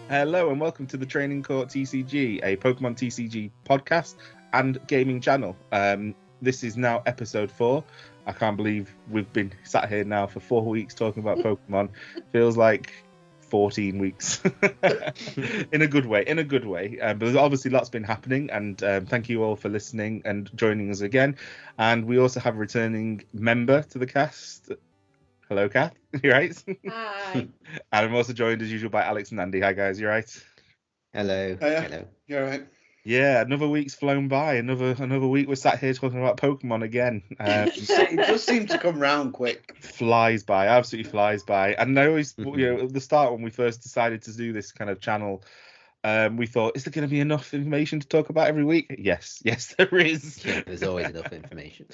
Hello and welcome to the Training Court TCG, a Pokemon TCG podcast and gaming channel. This is now episode 4. I can't believe we've been sat here now for 4 weeks talking about Pokemon. Feels like 14 weeks in a good way. But there's obviously lots been happening, and thank you all for listening and joining us again. And we also have a returning member to the cast. Hello, Kath. You right? Hi. And I'm also joined as usual by Alex and Andy. Hi, guys. You right? Hello. Hello. You all right? Yeah, another week's flown by. Another week we're sat here talking about Pokemon again. It does seem to come round quick. Flies by, absolutely flies by. And I always, at the start when we first decided to do this kind of channel, we thought, is there going to be enough information to talk about every week? Yes, there is. Yeah, there's always enough information.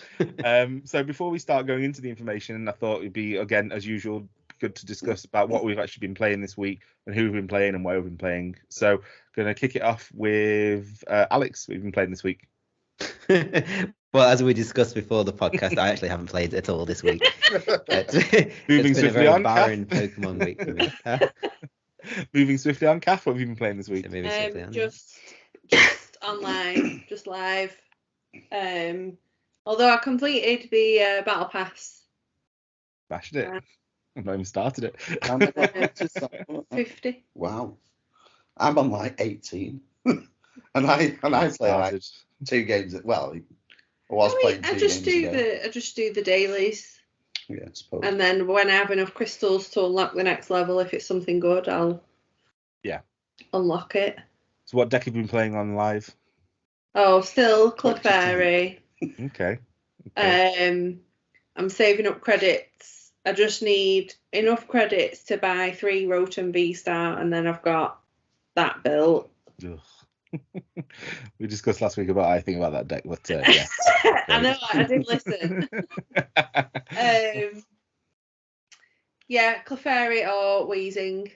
So before we start going into the information, I thought it'd be, again, as usual, good to discuss about what we've actually been playing this week and who we've been playing and where we've been playing. So going to kick it off with Alex. What have you been playing this week? Well, as we discussed before the podcast, I actually haven't played at all this week. Moving it's been a swiftly very on, barren Pokemon week for me. Moving swiftly on, Kath, what have you been playing this week? Just online, just live. Although I completed the Battle Pass. Smashed it. I've not even started it. How many episodes? 50. Wow. I'm on like 18. and I play like 2 games. Well, I was playing 2 games I just do the dailies. Yeah, I suppose. And then when I have enough crystals to unlock the next level, if it's something good, I'll unlock it. So what deck have you been playing on live? Oh, still Clefairy. Okay. I'm saving up credits. I just need enough credits to buy 3 Rotom V-Star, and then I've got that built. We discussed last week about I think about that deck, but yeah. I know, I did listen. Yeah, Clefairy or Weezing.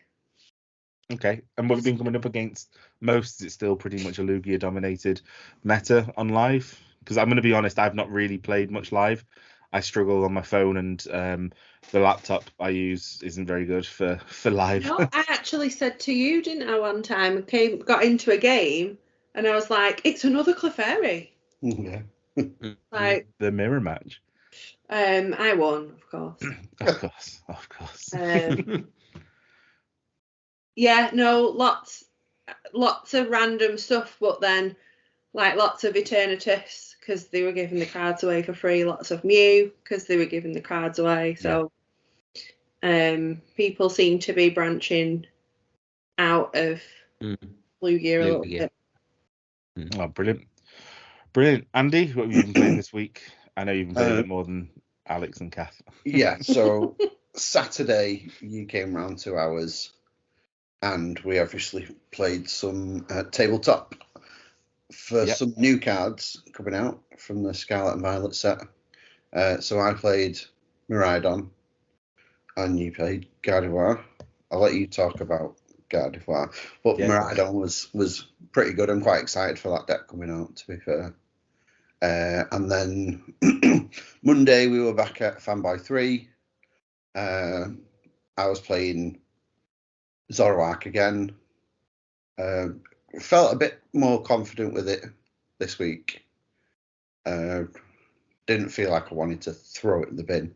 Okay, and what have you been coming up against most? Is it still pretty much a Lugia dominated meta on live? Because I'm going to be honest, I've not really played much live. I struggle on my phone, and the laptop I use isn't very good for live. No, I actually said to you, didn't I, one time, got into a game, and I was like, it's another Clefairy. Yeah. Like the mirror match. I won, of course. Of course. Yeah, no, lots of random stuff, but then like lots of Eternatus because they were giving the cards away for free, lots of Mew because they were giving the cards away. So people seem to be branching out of Lugia a little bit. Oh, brilliant. Andy, what have you been playing this week? I know you've been playing a bit more than Alex and Kath. Yeah, so Saturday you came round to ours, and we obviously played some tabletop for some new cards coming out from the Scarlet and Violet set. So I played Miraidon, and you played Gardevoir. I'll let you talk about Gardevoir, but Miraidon was pretty good. I'm quite excited for that deck coming out, to be fair. And then Monday we were back at Fanboy 3. I was playing Zoroark again. Felt a bit more confident with it this week. Didn't feel like I wanted to throw it in the bin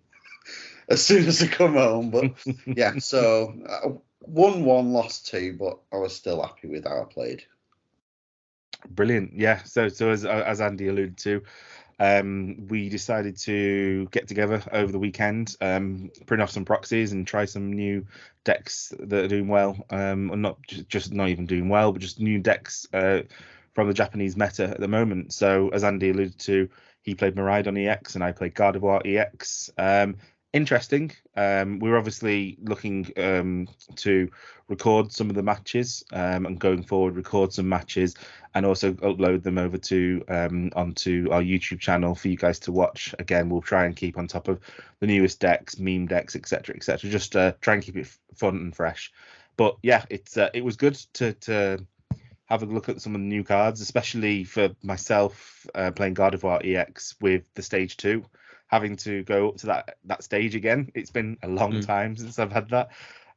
as soon as I come home. But yeah, so won 1, lost 2, but I was still happy with how I played. Brilliant. Yeah. So as Andy alluded to, we decided to get together over the weekend, print off some proxies and try some new decks that are doing well. Or not just not even doing well, but just new decks from the Japanese meta at the moment. So as Andy alluded to, he played Miraidon EX and I played Gardevoir EX. Interesting. We're obviously looking to record some of the matches and going forward record some matches and also upload them over to onto our YouTube channel for you guys to watch. Again, we'll try and keep on top of the newest decks, meme decks, etc. Just try and keep it fun and fresh. But yeah, it was good to have a look at some of the new cards, especially for myself playing Gardevoir EX with the stage 2. Having to go up to that stage again. It's been a long time since I've had that.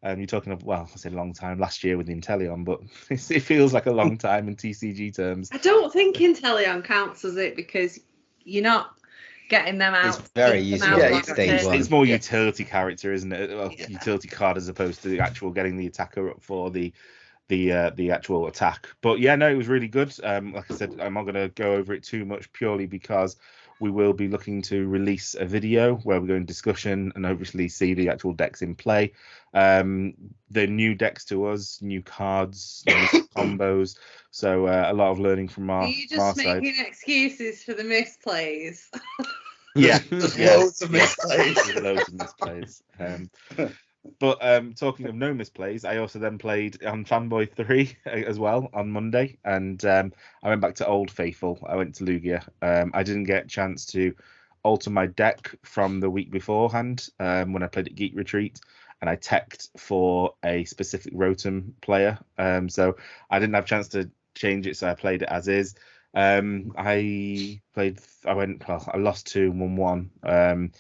You're talking of, well, I say long time last year with the Inteleon, but it feels like a long time in TCG terms. I don't think Inteleon counts, does it? Because you're not getting them out. It's very keep them useful out at locked stage in. one. It's more Yeah. utility character, isn't it? Well, Yeah. utility card as opposed to the actual getting the attacker up for the actual attack. But yeah, no, it was really good. Like I said, I'm not going to go over it too much purely because we will be looking to release a video where we go in discussion and obviously see the actual decks in play. The new decks to us, new cards, new combos. So a lot of learning from Are our, you our just side. making excuses for the misplays? Yeah, There's yeah. loads of misplays. There's loads of misplays. But talking of no misplays, I also then played on Fanboy 3 as well on Monday, and I went back to Old Faithful. I went to Lugia. I didn't get a chance to alter my deck from the week beforehand when I played at Geek Retreat, and I teched for a specific Rotom player. So I didn't have a chance to change it, so I played it as is. I lost 2 and won 1.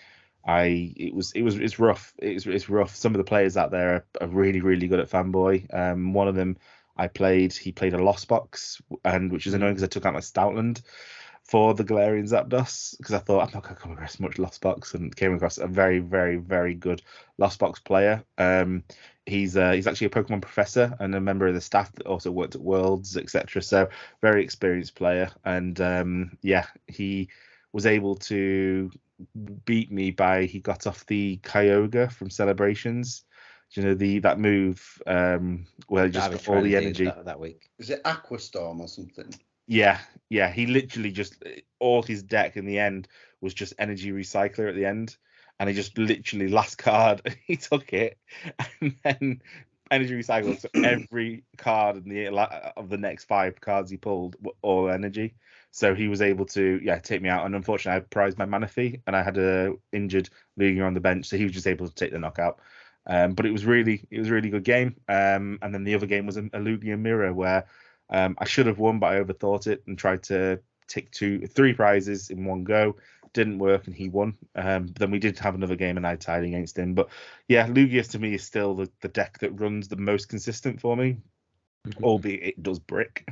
It's rough. It's rough. Some of the players out there are really, really good at Fanboy. One of them he played a Lost Box, and which is annoying because I took out my Stoutland for the Galarian Zapdos because I thought I'm not going to come across much Lost Box, and came across a very, very, very good Lost Box player. He's actually a Pokemon professor and a member of the staff that also worked at Worlds, etc. So very experienced player, and he was able to beat me he got off the Kyogre from Celebrations. Do you know that move where he just got all the energy that week. Is it Aquastorm or something? Yeah, he literally just all his deck in the end was just energy recycler at the end, and he just literally last card he took it and then energy recycle. So every card of the next 5 cards he pulled were all energy. So he was able to take me out, and unfortunately I prized my Manaphy and I had a injured Lugia on the bench, so he was just able to take the knockout. But it was really good game. And then the other game was a Lugia Mirror where I should have won, but I overthought it and tried to take 3 prizes in one go. Didn't work, and he won. But then we did have another game, and I tied against him. But yeah, Lugia to me is still the deck that runs the most consistent for me, albeit it does brick.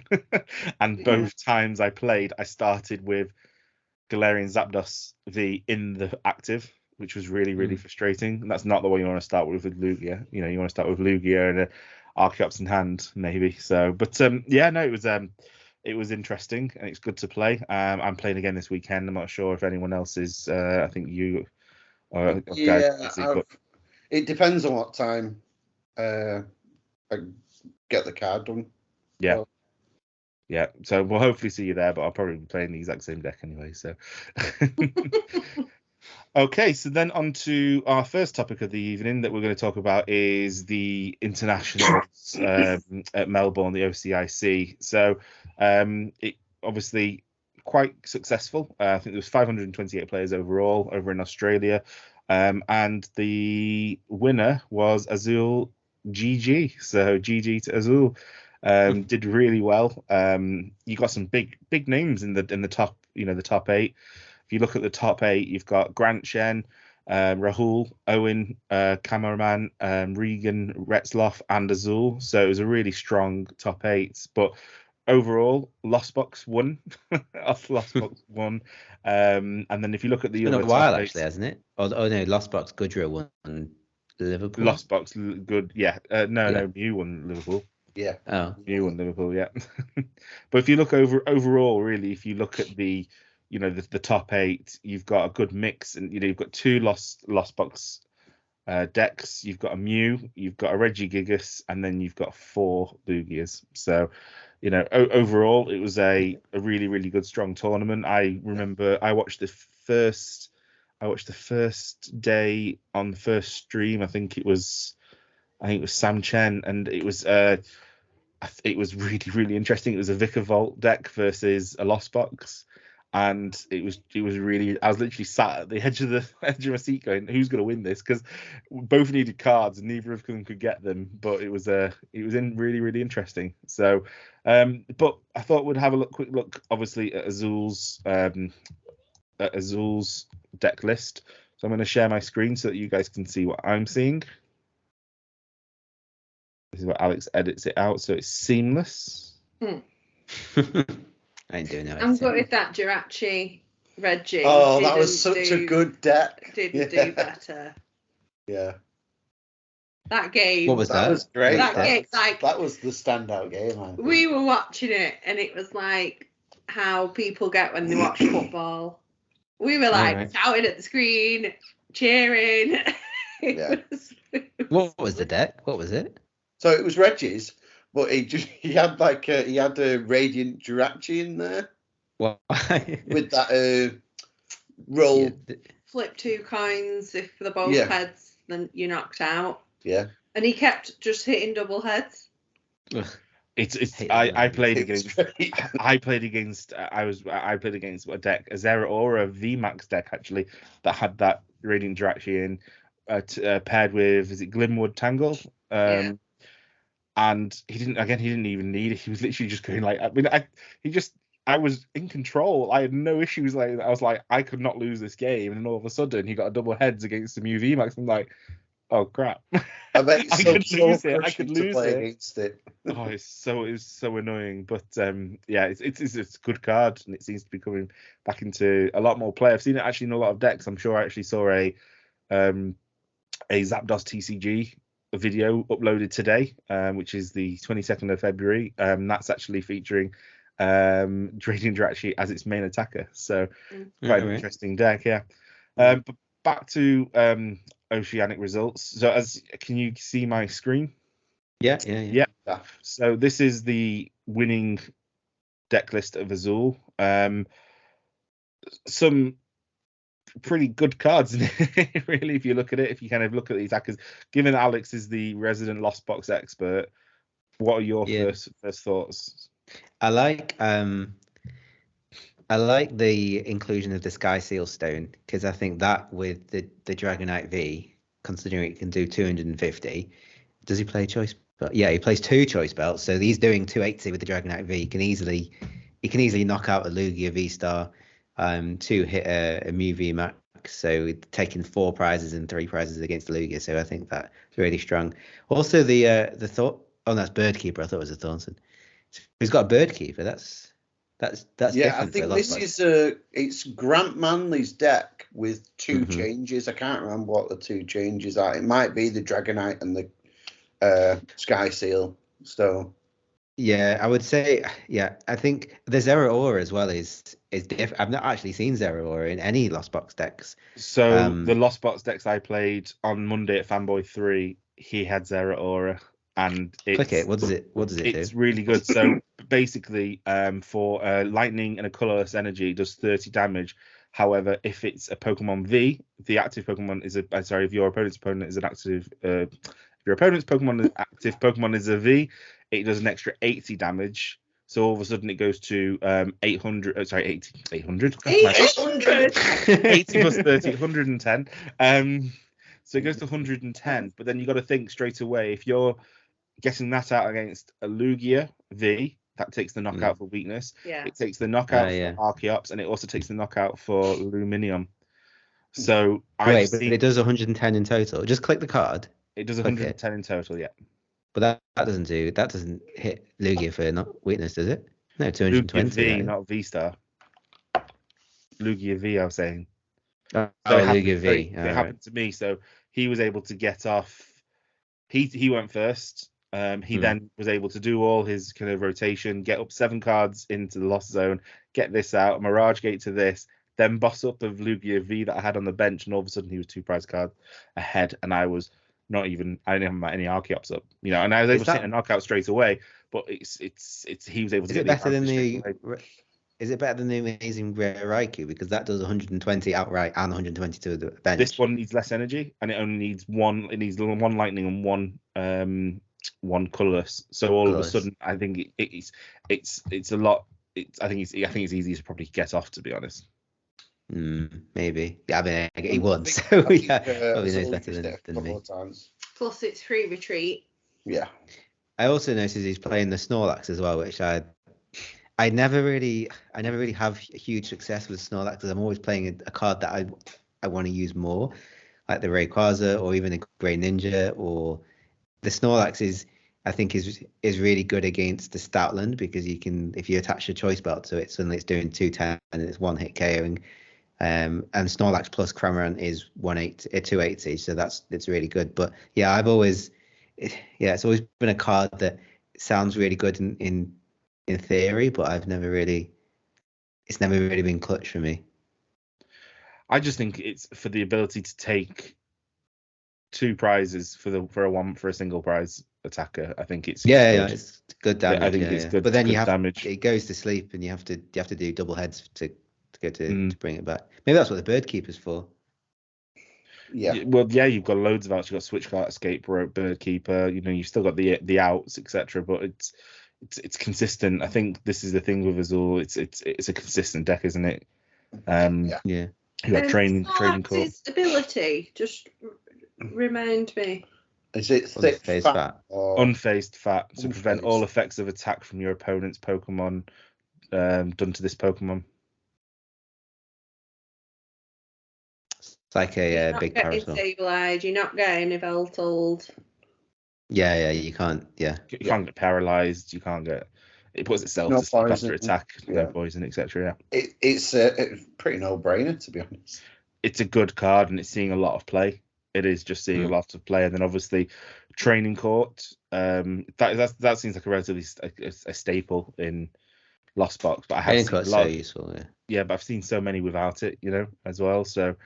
And both times I played, I started with Galarian Zapdos V in the active, which was really, really frustrating. And that's not the way you want to start with Lugia. You want to start with Lugia and Archeops in hand, maybe. So, but it was interesting, and it's good to play. I'm playing again this weekend. I'm not sure if anyone else is. I think you. Guys, it depends on what time I get the card done. Yeah. Well, yeah, so we'll hopefully see you there, but I'll probably be playing the exact same deck anyway. So, okay, so then on to our first topic of the evening that we're going to talk about is the internationals at Melbourne, the OCIC. So, it obviously quite successful. I think there was 528 players overall over in Australia, and the winner was Azul GG. So GG to Azul. Did really well. You got some big names in the top, the top 8. If you look at the top 8, you've got Grant Shen, Rahul, Owen, Cameraman, Regan, Retzloff, and Azul. So it was a really strong top 8. But overall, Lost Box won. Lost Box won. And then if you look at the It's been other a while, top 8, actually, hasn't it? Oh no, Lost Box Goodrow won Liverpool. Lost Box good. Yeah. No, Mew won Liverpool. Yeah. Oh. Mew won Liverpool, yeah. But if you look overall, really, if you look at the top 8, you've got a good mix, and you've got 2 Lost Box decks. You've got a Mew, you've got a Regigigas, and then you've got 4 Lugias. So, overall, it was a really, really good, strong tournament. I remember I watched the first day on the first stream. I think it was Sam Chen, and it was really, really interesting. It was a Vicar Vault deck versus a Lost Box, and it was really. I was literally sat at the edge of my seat going, "Who's going to win this?" Because both needed cards, and neither of them could get them. But it was really, really interesting. So, but I thought we'd have a quick look, obviously, at Azul's deck list. So I'm going to share my screen so that you guys can see what I'm seeing. This is what Alex edits it out, so it's seamless. I ain't doing that. I'm good with that Jirachi Reggie. Oh, that was such a good deck. Didn't do better. Yeah. That game. What was that? That was great. That was the standout game. I think. We were watching it, and it was like how people get when they watch football. We were like shouting at the screen, cheering. Yeah. What was the deck? What was it? So it was Reggie's, but he had a Radiant Jirachi in there. What? With that roll. Yeah. Flip 2 coins if they're both heads, then you're knocked out. Yeah. And he kept just hitting double heads. I played against a deck, a Zera Aura VMAX deck actually, that had that Radiant Jirachi in, paired with, is it Glimwood Tangle? And he didn't even need it. He was literally just going like, I was in control. I had no issues. Like, I was like, I could not lose this game, and then all of a sudden he got a double heads against the Mew VMAX. I'm like, oh crap! I bet it's I could lose it. I could lose it. Against it. Oh, it was so annoying. But yeah, it's a good card, and it seems to be coming back into a lot more play. I've seen it actually in a lot of decks. I'm sure I actually saw a Zapdos TCG video uploaded today, which is the 22nd of February. That's actually featuring Radiant Jirachi as its main attacker. So quite an interesting deck, yeah. But back to Oceanic results. So can you see my screen? Yeah. So this is the winning deck list of Azul. Some pretty good cards in it, really, if you look at it, if you kind of look at the attackers. Given Alex is the resident Lost Box expert, what are your first thoughts? I like the inclusion of the Sky Seal Stone, because I think that with the Dragonite V, considering it can do 250, does he play choice belt? Yeah, he plays 2 choice belts, so he's doing 280 with the Dragonite V. He can easily knock out a Lugia V-Star, to hit a Mew VMAX, so taking 4 prizes and 3 prizes against the Lugia. So I think that's really strong. Also the thought. Oh, that's Birdkeeper. I thought it was a Thornton. So he's got a Birdkeeper. That's yeah. I think this is it's Grant Manley's deck with 2 changes. I can't remember what the 2 changes are. It might be the Dragonite and the Sky Seal Stone. Yeah, I would say, I think the Zera Aura as well is different. I've not actually seen Zera Aura in any Lost Box decks. So the Lost Box decks I played on Monday at Fanboy 3, he had Zera Aura, and click it. What does it do? It's really good. So basically, for lightning and a colorless energy, it does 30 damage. However, if it's a Pokemon V, the active Pokemon is if your opponent's opponent is an active, if your opponent's active Pokemon is a V, it does an extra 80 damage. So all of a sudden it goes to 800. 800. 80 plus 30, 110. So it goes to 110. But then you got to think straight away, if you're getting that out against a Lugia V, that takes the knockout for weakness. Yeah. It takes the knockout for Archeops, and it also takes the knockout for Luminium. So but it does 110 in total. Just click the card. It does 110 in total, yeah. But that doesn't hit Lugia for not weakness, does it? No, 220. Lugia V, not V-Star. Lugia V, I was saying. Lugia V. It happened to me, so he was able to get off. He went first. He then was able to do all his kind of rotation, get up 7 cards into the Lost Zone, get this out, Mirage Gate to this, then boss up of Lugia V that I had on the bench, and all of a sudden he was 2 prize cards ahead, and I didn't have any Archeops up, and I was able to hit a knockout straight away. But he was able to. Is it better than Is it better than the amazing Rare Raikou, because that does 120 outright and 120 to the bench? This one needs less energy, and it only needs 1. It needs 1 lightning and 1 colorless. So all of a sudden, I think it's a lot. I think it's easy to probably get off, to be honest. Maybe. Yeah, I mean, he won, so probably knows better than me. Plus, it's free retreat. Yeah. I also noticed he's playing the Snorlax as well, which I never really have huge success with Snorlax, because I'm always playing a card that I want to use more, like the Rayquaza or even a Grey Ninja. Or the Snorlax I think is really good against the Stoutland, because you can, if you attach a choice belt to it, suddenly it's doing 210 and it's one hit KOing. And Snorlax plus Cramorant is 280, so it's really good. But yeah, it's always been a card that sounds really good in theory, but it's never really been clutch for me. I just think it's for the ability to take 2 prizes for a single prize attacker. I think it's it's good damage. I think it's good. But then damage. It goes to sleep, and you have to do double heads to bring it back. Maybe that's what the Bird Keeper's for. Yeah. Well, yeah, you've got loads of outs. You've got Switchcart, Escape Rope, Bird Keeper. You've still got the outs, etc. But it's consistent. I think this is the thing with us all. It's a consistent deck, isn't it? Yeah. You got training court. Ability, just remind me. Is it thick Unfazed fat? Or... Unfazed fat to Unfazed. prevent all effects of attack from your opponent's Pokemon done to this Pokemon. It's like a big parasol. Stabilized, you're not getting Yveltal. Yeah, you can't. Yeah, you can't get paralyzed. You can't get. It puts itself to sleep after attack, no poison, etc. Yeah, it's a pretty no-brainer, to be honest. It's a good card, and it's seeing a lot of play. It is just seeing a lot of play, and then obviously Training Court. That seems like a relatively a staple in Lost Box, but I have seen a lot. So useful, yeah, but I've seen so many without it, as well. So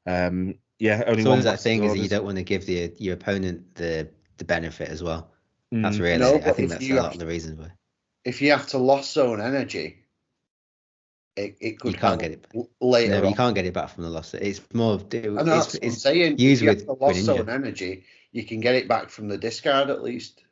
only so one. That thing is that you don't want to give your opponent the benefit as well. That's really. I think that's a lot of the reason why. If you have to Lost Zone energy, it could. You can't get it later. No, you can't get it back from the loss. It's more. It's saying. If you have the Lost Zone energy, you can get it back from the discard at least.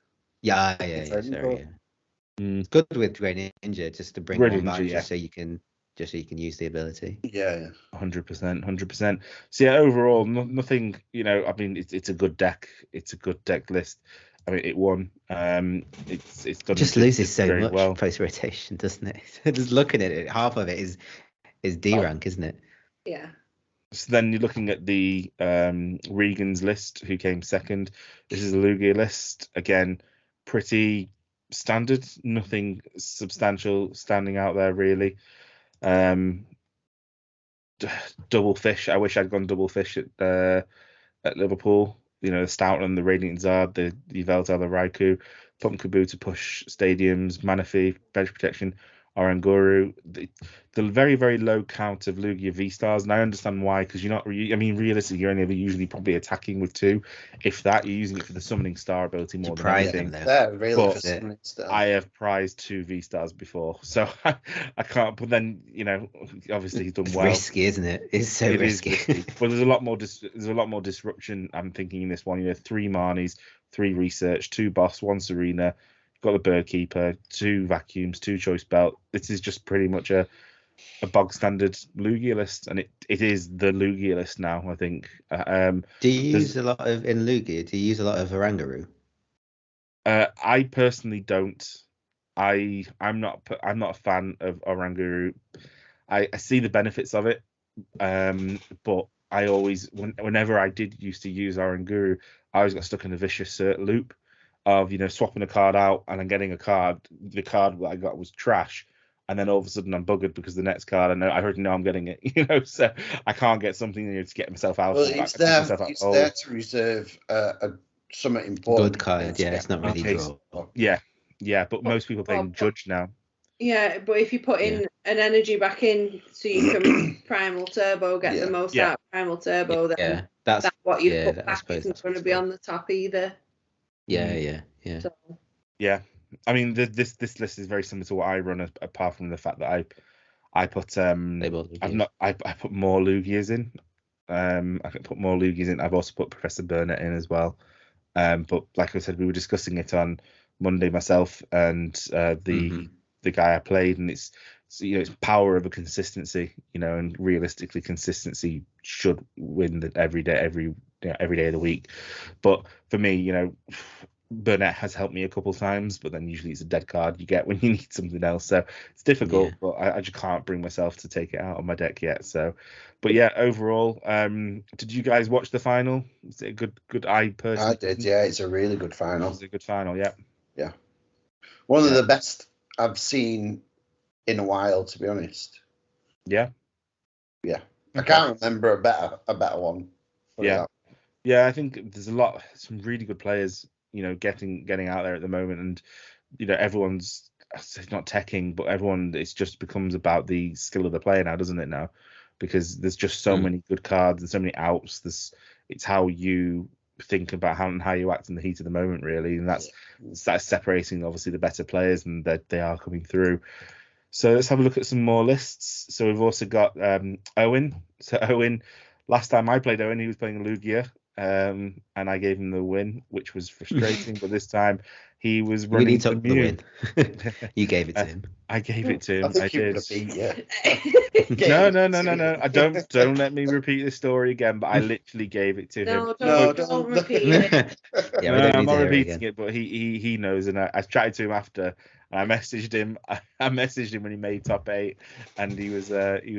Yeah. It's good with Great Ninja just to bring one back, just so you can use the ability. Yeah. 100%. So yeah, overall, nothing. I mean, it's a good deck. It's a good deck list. I mean, it won. It's done. It just loses so much post rotation, doesn't it? Just looking at it, half of it is D rank, isn't it? Yeah. So then you're looking at the Regan's list, who came second. This is the Lugia list. Again, pretty standard. Nothing substantial standing out there really. Double fish. I wish I'd gone double fish at Liverpool. The Stoutland, the Radiant Zard, the Yveltal, the Raikou, Pumpkaboo to push stadiums, Manaphy, bench protection, Oranguru. The very, very low count of Lugia V-Stars, and I understand why, because you're not. Realistically, you're only ever usually probably attacking with 2. If that, you're using it for the summoning star ability more than anything. I have prized 2 V-Stars before, so I can't. But then, obviously he's done well. It's risky, isn't it? It's so risky. But there's a lot more disruption. I'm thinking in this one. 3 Marnies, 3 Research, 2 Boss, 1 Serena. Got the Bird Keeper, 2 Vacuums, 2 Choice Belt. This is just pretty much a bog standard Lugia list, and it is the Lugia list now, I think. Do you use a lot of in Lugia? Do you use a lot of Oranguru? I personally don't. I'm not a fan of Oranguru. I see the benefits of it, but I always whenever I did used to use Oranguru, I always got stuck in a vicious loop of swapping a card out and then getting a card. The card that I got was trash, and then all of a sudden I'm buggered because the next card I already know I'm getting it. So I can't get something to get myself out. Well, it's there to reserve something important. Good card, yeah. It's not really draw. Yeah, but most people play Judge now. Yeah, but if you put in an energy back in, so you can Primal Turbo, get the most out of Primal Turbo, then that's what you put back. Isn't going to be on the top either. Yeah. So. Yeah, I mean this list is very similar to what I run, apart from the fact that I put I put more Lugias in. I can put more Lugias in. I've also put Professor Burnett in as well. But like I said, we were discussing it on Monday, myself and the guy I played, and it's power over consistency, and realistically consistency should win every day of the week. But for me, Burnett has helped me a couple times, but then usually it's a dead card you get when you need something else. So it's difficult, but I just can't bring myself to take it out of my deck yet. So, but yeah, overall, did you guys watch the final? Was it a good? I personally did. Yeah, it's a really good final. It was a good final. Yeah. Yeah. One of the best I've seen in a while, to be honest. Yeah. Yeah. I can't remember a better one. Yeah. Yeah, I think there's some really good players, getting out there at the moment, and everyone's not teching, but it just becomes about the skill of the player now, doesn't it now? Because there's just so many good cards and so many outs. It's how you think about how you act in the heat of the moment, really, and that's separating obviously the better players, and that they are coming through. So let's have a look at some more lists. So we've also got Owen. So Owen, last time I played Owen, he was playing Lugia. And I gave him the win, which was frustrating. But this time he was running. Really took the win. You gave it to him. I gave it to him. I think I did. No. I don't let me repeat this story again. But I literally gave it to him. Don't repeat it. I'm not repeating it, but he knows, and I chatted to him after. I messaged him. I messaged him when he made top 8, and he was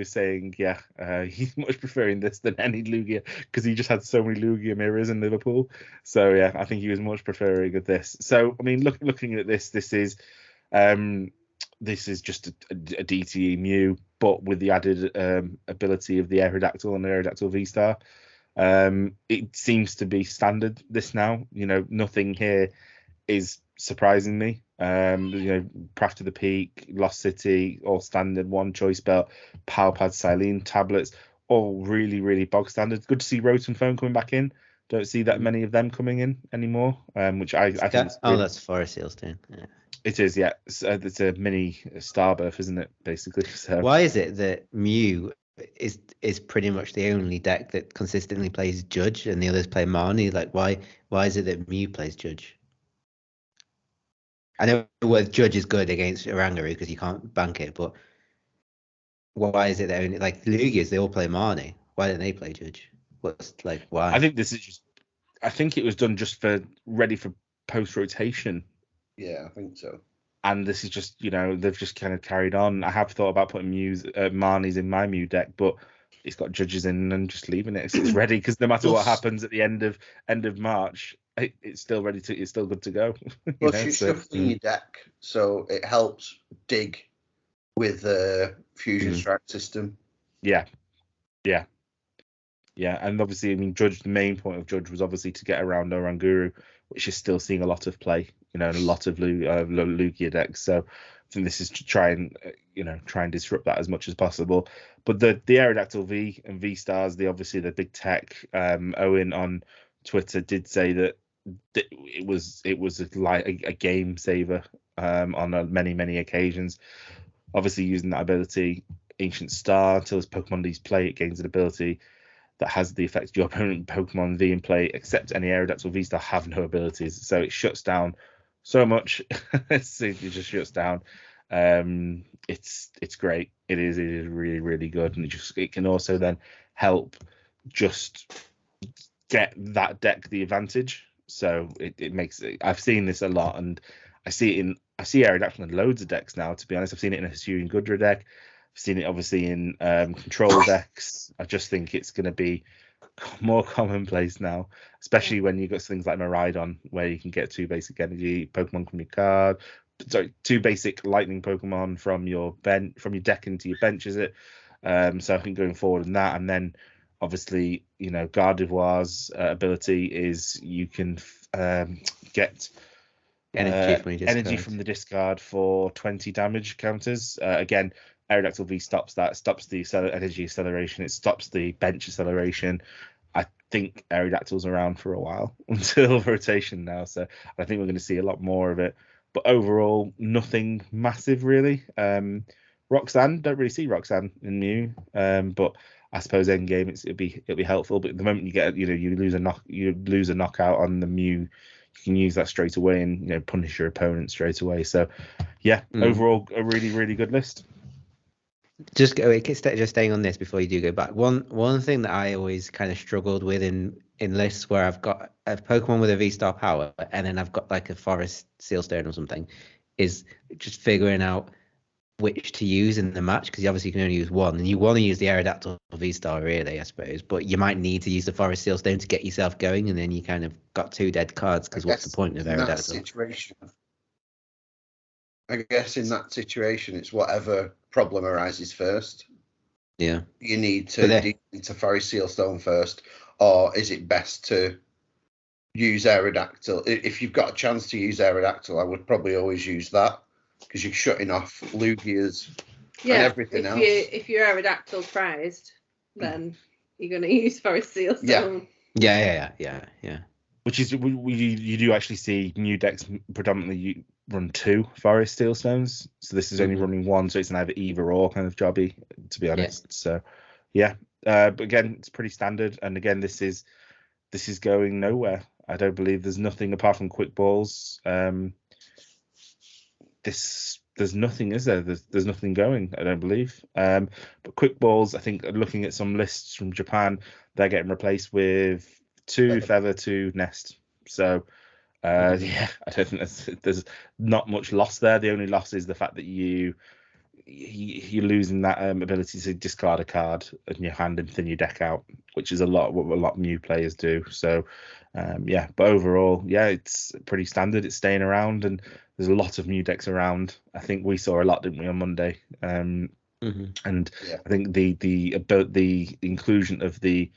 saying, he's much preferring this than any Lugia, because he just had so many Lugia mirrors in Liverpool. So yeah, I think he was much preferring of this. So I mean, looking at this is just a DTE Mew, but with the added ability of the Aerodactyl and the Aerodactyl V-Star. It seems to be standard this now. Nothing here is surprising me. Craft of the Peak, Lost City, all standard, one choice belt, Power Pad, Silene, tablets, all really, really bog standard. Good to see Rotom Phone coming back in. Don't see that many of them coming in anymore, which I think. That's Forest Seal's doing. Yeah. It is, yeah. It's a mini Starbirth, isn't it, basically? So why is it that Mew is pretty much the only deck that consistently plays Judge and the others play Marnie? Like, why is it that Mew plays Judge? I know Judge is good against Oranguru because you can't bank it, but why is it that only, like, Lugias, they all play Marnie? Why don't they play Judge? Why? I think this is I think it was done just ready for post rotation. Yeah, I think so. And this is just, they've just kind of carried on. I have thought about putting Marnies in my Mew deck, but it's got Judges in and just leaving it. It's ready, because no matter what happens at the end of March, it's still ready to. It's still good to go. Well, you're shuffling your deck, so it helps dig with the Fusion Strike system. Yeah. And obviously, I mean, Judge. The main point of Judge was obviously to get around Oranguru, which is still seeing a lot of play. A lot of Lugia decks. So I think this is to try and disrupt that as much as possible. But the Aerodactyl V and V Stars, the big tech. Owen on Twitter did say that it was a game saver on many occasions. Obviously, using that ability, Ancient Star, until his Pokemon D's play, it gains an ability that has the effect your opponent Pokemon V in play, except any Aerodactyl V Star have no abilities. So it shuts down so much. It just shuts down. It's great. It is really, really good, and it can also then help just get that deck the advantage. So it makes it. I've seen this a lot, and I see Aerodactyl in loads of decks now. To be honest, I've seen it in a Hisuian Gudra deck. I've seen it obviously in control decks. I just think it's going to be more commonplace now, especially when you've got things like Miraidon, where you can get 2 basic energy Pokemon from your card. Sorry, 2 basic lightning Pokemon from your deck into your bench, is it? So I think going forward in that, and then obviously, Gardevoir's ability is you can get energy from the discard for 20 damage counters. Again, Aerodactyl V stops that, stops the energy acceleration, it stops the bench acceleration. I think Aerodactyl's around for a while until rotation now, so I think we're going to see a lot more of it. But overall, nothing massive really. Roxanne, don't really see Roxanne in Mew, but I suppose end game it'll be helpful. But at the moment you get you lose a knockout on the Mew, you can use that straight away and punish your opponent straight away. So yeah, overall a really, really good list. Just staying on this before you do go back. One thing that I always kind of struggled with in in lists where I've got a Pokemon with a V-Star power and then I've got like a Forest Sealstone or something, is just figuring out which to use in the match, because obviously you can only use one, and you want to use the Aerodactyl V-Star really, I suppose, but you might need to use the Forest Sealstone to get yourself going, and then you kind of got 2 dead cards, because what's the point of Aerodactyl? I guess in that situation, it's whatever problem arises first. Yeah. You need to Forest Sealstone first, or is it best to use Aerodactyl? If you've got a chance to use Aerodactyl, I would probably always use that, because you're shutting off Lugias and everything else. If you're Aerodactyl prized, then you're going to use Forest Sealstone. Yeah. Which is, you do actually see new decks predominantly run 2 Forest Sealstones. So this is only running 1, so it's an either or kind of jobby, to be honest. So but again, it's pretty standard. And again, this is going nowhere. I don't believe there's nothing apart from quick balls. There's nothing, is there? There's nothing going, I don't believe. But quick balls, I think, looking at some lists from Japan, they're getting replaced with 2 feather, 2 nest. So I don't think there's not much loss there. The only loss is the fact that you're losing that ability to discard a card in your hand and thin your deck out, which is what a lot of new players do. So but overall, it's pretty standard. It's staying around, and there's a lot of new decks around. I think we saw a lot, didn't we, on Monday? And I think the inclusion of the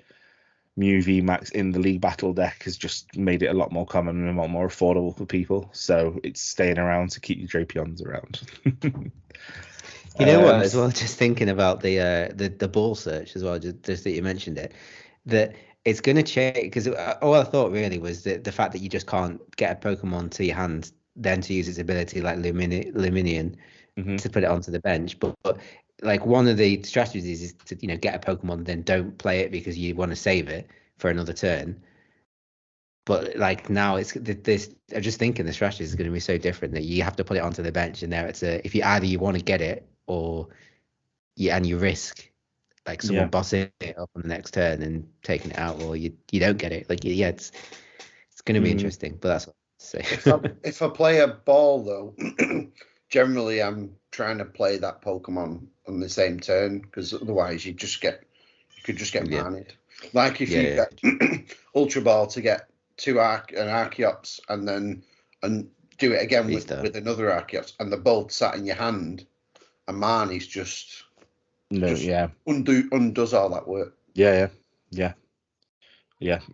Mew VMAX in the League Battle deck has just made it a lot more common and a lot more affordable for people. So it's staying around to keep your Drapions around. You know what, as well, just thinking about the ball search as well, just that you mentioned it, that it's going to change, because all I thought really was that the fact that you just can't get a Pokemon to your hand, then to use its ability like Luminion to put it onto the bench. But like one of the strategies is to get a Pokemon, then don't play it because you want to save it for another turn. But like now it's this. I'm just thinking the strategy is going to be so different that you have to put it onto the bench, and there if you want to get it or you risk like someone bossing it up on the next turn and taking it out, or you don't get it. Like it's going to be interesting. But that's what I say. If I play a ball though, generally I'm trying to play that Pokemon on the same turn, because otherwise you could just get manied. Like if you get Ultra Ball to get an Archeops and do it again with another Archeops, and they're both sat in your hand, a Marnie's just undoes all that work. Yeah.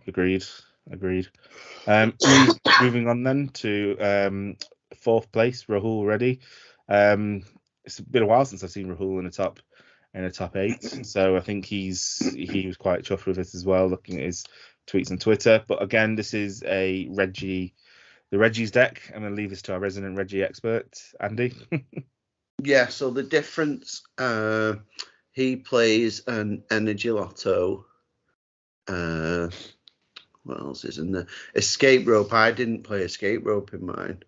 Agreed. Moving on then to 4th place, Rahul Reddy. It's been a while since I've seen Rahul in a top 8, so I think he was quite chuffed with it as well, looking at his tweets on Twitter. But again, this is the Reggie's deck. I'm going to leave this to our resident Reggie expert, Andy. Yeah, so the difference, he plays an Energy Lotto. What else is in there? Escape Rope. I didn't play Escape Rope in mine.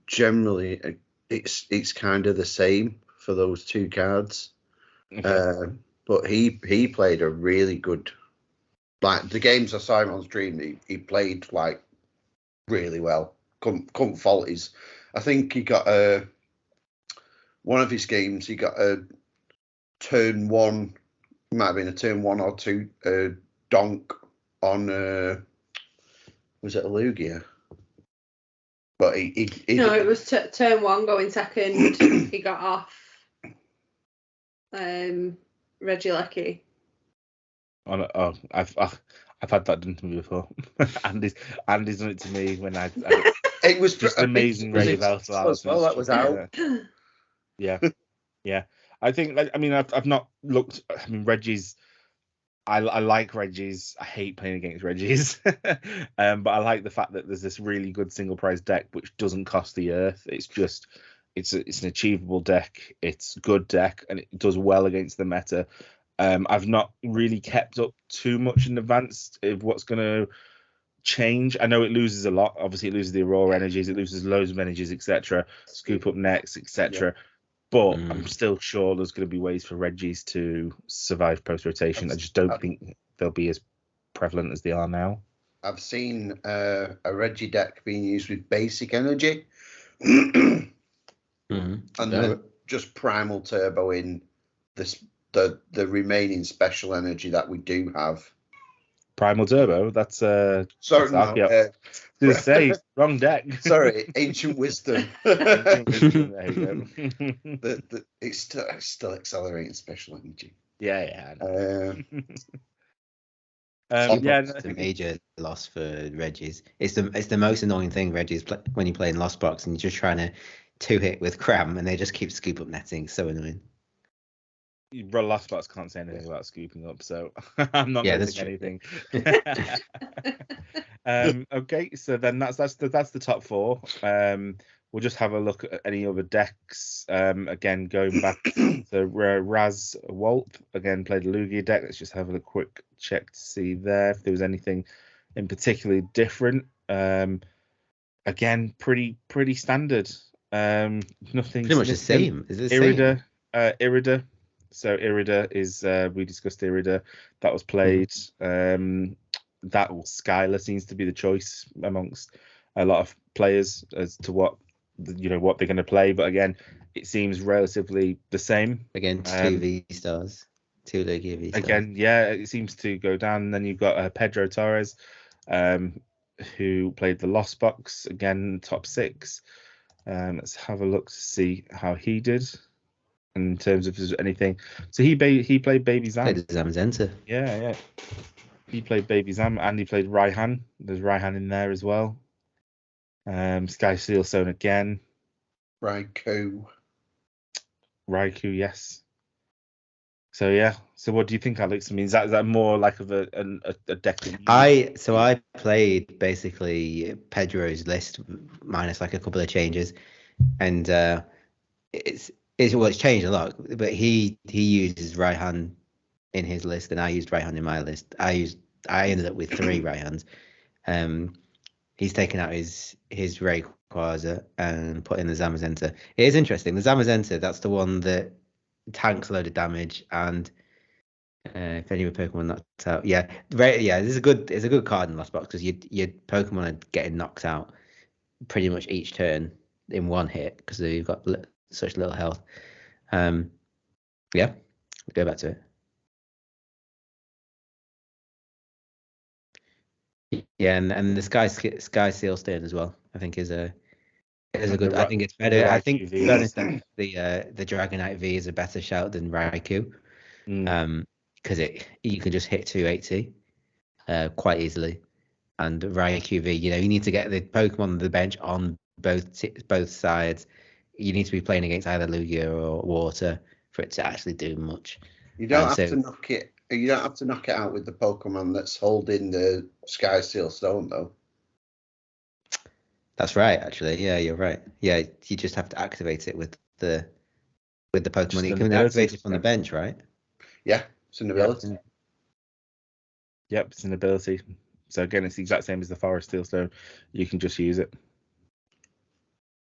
Generally, it's kind of the same for those 2 cards. Okay. But he played a really good, like the games I saw him on stream, he played like really well. Couldn't fault his. I think he got one of his games. He got a turn 1. Might have been a turn 1 or 2 donk on. Was it a Lugia? But it was turn 1 going second. He got off Regieleki. I've had that done to me before. Andy's done it to me when I it was just amazing Ray Valsal as well. That was out. Yeah. I think, I've not looked. I mean, Reggie's. I like Reggie's. I hate playing against Reggie's, but I like the fact that there's this really good single prize deck which doesn't cost the earth. It's just, it's an achievable deck. It's a good deck, and it does well against the meta. I've not really kept up too much in advance of what's going to change. I know it loses a lot. Obviously, it loses the Aurora energies. It loses loads of energies, etc. Scoop up next, etc. Yeah. But I'm still sure there's going to be ways for Reggies to survive post-rotation. I just don't think they'll be as prevalent as they are now. I've seen a Reggie deck being used with basic energy, Mhm. and they're just primal turbo in the remaining special energy that we do have. Primal Turbo. That's Sorry, that's no, Archeop. To say wrong deck. sorry, Ancient Wisdom. There you go. It's still accelerating special energy. Yeah. It's a major loss for Reggies. It's the most annoying thing, Reggies, when you play in Lost Box and you're just trying to 2-hit with Cram and they just keep scoop up netting. So annoying. Lost Box can't say anything about scooping up, so I'm not going to say anything. Okay, so then that's the top 4. We'll just have a look at any other decks. Again, going back to Raz Walp, again played a Lugia deck. Let's just have a quick check to see there if there was anything in particularly different. Again, pretty standard. Nothing. Pretty much the same. Is it the Irida, Irida. So Irida is we discussed Irida. That was played. That Skylar seems to be the choice amongst a lot of players as to what they're going to play. But again, it seems relatively the same. Again, 2 V-stars, 2 Lugia V-stars. Again, yeah, it seems to go down. And then you've got Pedro Torres, who played the Lost Box, again top 6. Let's have a look to see how he did in terms of anything. So he played Baby Zam. Played Zamazenta. Yeah. He played Baby Zam and he played Raihan. There's Raihan in there as well. Sky Sealstone again. Raikou, yes. So yeah. So what do you think, Alex? I mean, is that more like of a deck that I played basically Pedro's list minus like a couple of changes, and it's changed a lot. But he uses Raihan in his list, and I used Raihan in my list. I ended up with 3 Raihans. He's taken out his Rayquaza and put in the Zamazenta. It is interesting. The Zamazenta, that's the one that tanks a load of damage, and if any of your Pokemon knocked out, it's a good card in Lost Box because your Pokemon are getting knocked out pretty much each turn in one hit because you've got such little health. Go back to it. Yeah, and the Sky Sealstone as well, I think is a good. I think it's better. I think the Dragonite V is a better shout than Raikou, because you can just hit 280 quite easily, and Raikou V, you need to get the Pokemon on the bench on both sides. You need to be playing against either Lugia or Water for it to actually do much. You don't have to knock it. You don't have to knock it out with the Pokemon that's holding the Sky Sealstone, though. That's right, actually. Yeah, you're right. Yeah, you just have to activate it with the Pokemon. You can activate it from the bench, right? Yeah, it's an ability. Yep, it's an ability. So again, it's the exact same as the Forest Steelstone. You can just use it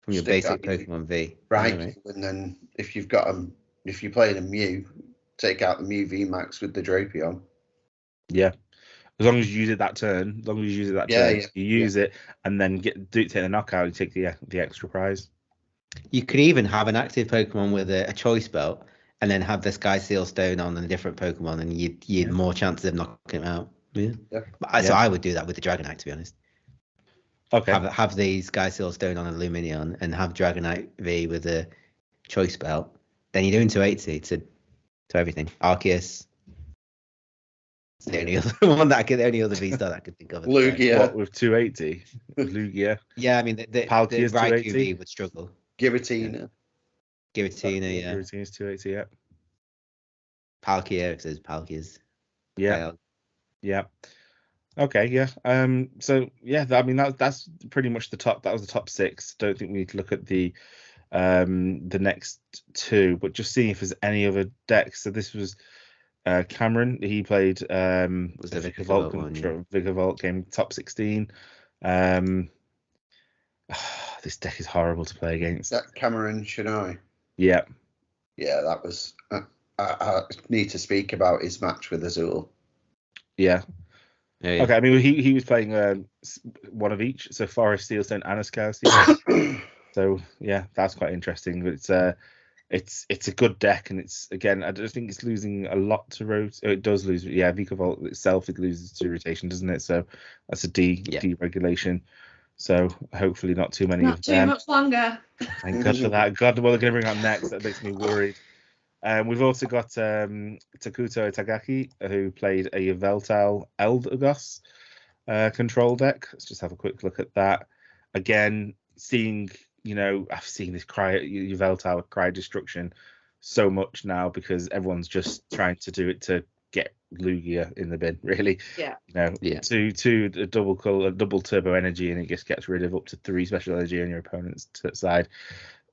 from your basic Pokemon V. Right, and then if you're playing a Mew, take out the Mew V Max with the Drapion. Yeah. As long as you use it that turn, turn, you use it and then take the knockout and take the extra prize. You could even have an active Pokemon with a choice belt and then have the Sky Sealstone on a different Pokemon, and you'd more chances of knocking him out. Yeah. So I would do that with the Dragonite, to be honest. Okay. Have the Sky Sealstone on a Lumineon and have Dragonite V with a choice belt. Then you're doing 280 to everything. Arceus. The only other V-star that I could think of. Lugia. What, with 280? Lugia. Yeah, I mean, the Raikou V would struggle. Giratina. Yeah. Giratina's 280, yeah. Palkia, it says Palkia's. Yeah. Yeah. Okay, yeah. So yeah, I mean that's pretty much the top. That was the top 6. Don't think we need to look at the next 2, but just seeing if there's any other decks. So this was Cameron. He played was the Vigavolt game top 16. This deck is horrible to play against. That Cameron Shinoy. Yeah. Yeah, that was. I need to speak about his match with Azul. Yeah. Yeah. Okay. I mean, he was playing one of each, so Forest, Steelstone, and a Scour Steel. So yeah, that's quite interesting. But it's a good deck, and it's again, I don't think it's losing a lot to rotate. It does lose. Yeah, Vikavolt itself, it loses to rotation, doesn't it? So that's a deregulation. So hopefully not too many Not of too them. much longer. Thank God for that. God, what they're going to bring out next, that makes me worried. We've also got Takuto Itagaki, who played a Yveltal Eldegoss control deck. Let's just have a quick look at that. Again, seeing, I've seen this Yveltal cry destruction so much now because everyone's just trying to do it to get Lugia in the bin, really. Yeah. To a double turbo energy, and it just gets rid of up to 3 special energy on your opponent's side.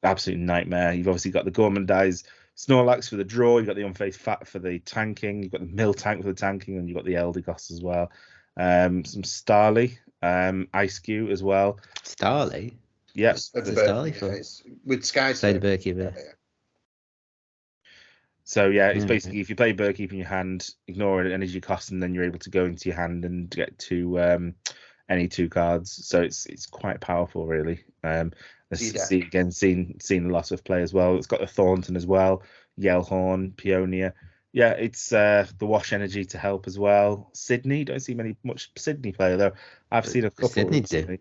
Absolute nightmare. You've obviously got the Gormandize Snorlax for the draw. You've got the Unfazed Fat for the tanking. You've got the Miltank for the tanking, and you've got the Eldegoss as well. Some Starly, Ice-Q as well. Starly? Yeah. Starly with Sky. Play the Berkey. Yeah. So yeah, it's basically if you play Berkeep in your hand, ignore an energy cost, and then you're able to go into your hand and get to any 2 cards. So it's quite powerful, really. Seen a lot of play as well. It's got the Thornton as well, Yellhorn, Peonia. Yeah, it's the Wash energy to help as well. Sydney, don't see much Sydney player though. I've seen a couple. Sydney do. I'll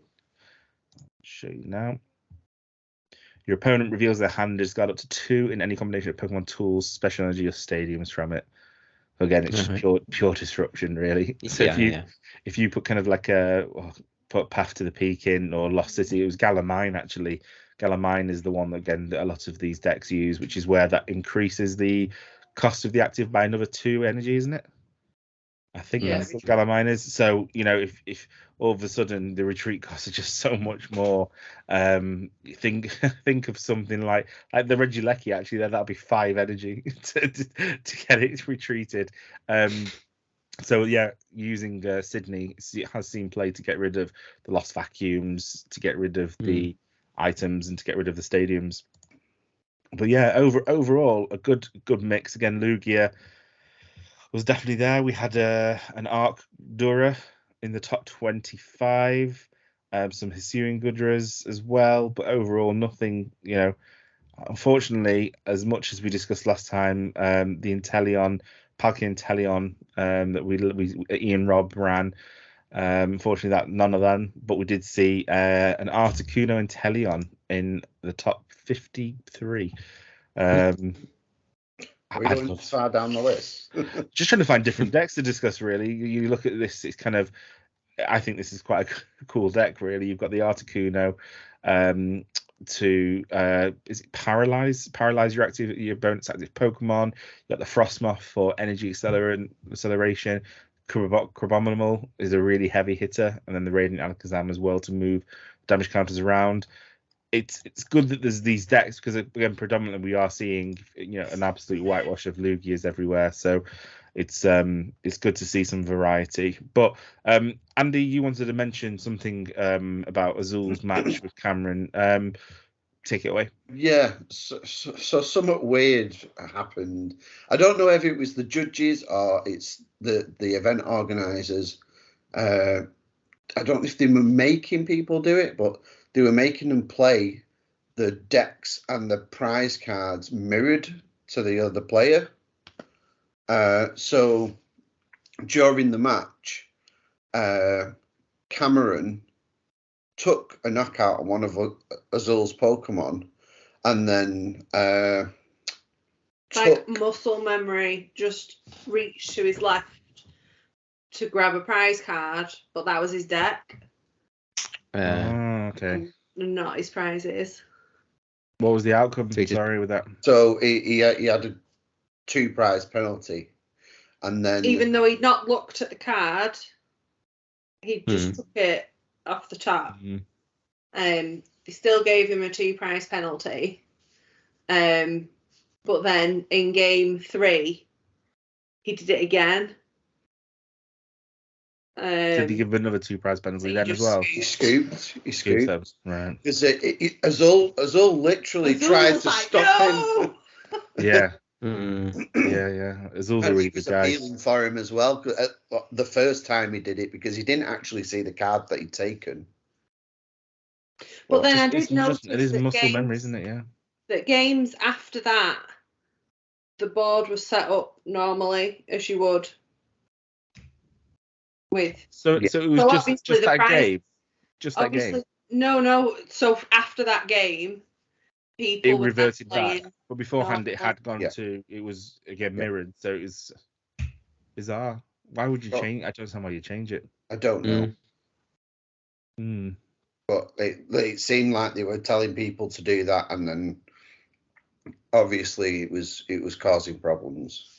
show you now. Your opponent reveals their hand has got up to 2 in any combination of Pokemon tools, special energy, or stadiums from it. So again, it's just pure disruption, really. So if you put kind of like put Path to the Peak in, or Lost City, it was Galamine actually. Galamine is the one that, again, that a lot of these decks use, which is where that increases the cost of the active by another 2 energy, isn't it? I think that's what Galamine is. So, if all of a sudden the retreat costs are just so much more, think of something like the Regieleki, actually, that'll be 5 energy to get it retreated. So yeah, using Sydney has seen play to get rid of the Lost Vacuums, to get rid of the items, and to get rid of the stadiums. But yeah, overall a good mix. Again, Lugia was definitely there. We had an Arc Dura in the top 25, some Hisuian Gudras as well, but overall nothing, unfortunately, as much as we discussed last time, the Inteleon, Palkia Inteleon that we Ian Robb ran, unfortunately that none of them, but we did see an Articuno Inteleon in the top 53. Are we going far down the list? Just trying to find different decks to discuss, really. You look at this, it's kind of, I think this is quite a cool deck, really. You've got the Articuno to is it paralyze your opponent's active Pokemon. You got the Frostmoth for energy acceleration. Crabominal is a really heavy hitter, and then the Radiant Alakazam as well to move damage counters around. It's good that there's these decks, because again, predominantly we are seeing an absolute whitewash of Lugias everywhere. So it's good to see some variety. But Andy, you wanted to mention something about Azul's match with Cameron. Take it away. Yeah, so somewhat weird happened. I don't know if it was the judges or it's the event organisers. I don't know if they were making people do it, but they were making them play the decks and the prize cards mirrored to the other player. So during the match, Cameron took a knockout on one of Azul's Pokemon, and then muscle memory, just reached to his left to grab a prize card, but that was his deck. Okay. And not his prizes. What was the outcome? Sorry with that. So he had a 2 prize penalty, and then even though he'd not looked at the card, he just took it off the top. They still gave him a 2 prize penalty. But then in game 3, he did it again. Did he give another 2 prize penalty then as well? He scooped. Right. Because Azul literally tried to stop him. Yeah. Yeah. Azul's a And really it was good guy. appealing for him as well the first time he did it, because he didn't actually see the card that he'd taken. But then I It did notice is that muscle games, memory, isn't it? Yeah. that games after that, the board was set up normally as you would with. So it was So just obviously the that prize- game. Just that Obviously, game. no. So after that game, people It were reverted playing back. But beforehand, it normal. had gone to. It was again mirrored. So it was bizarre. Why would you change? I don't understand why you change it. I don't know. But it seemed like they were telling people to do that, and then obviously it was causing problems.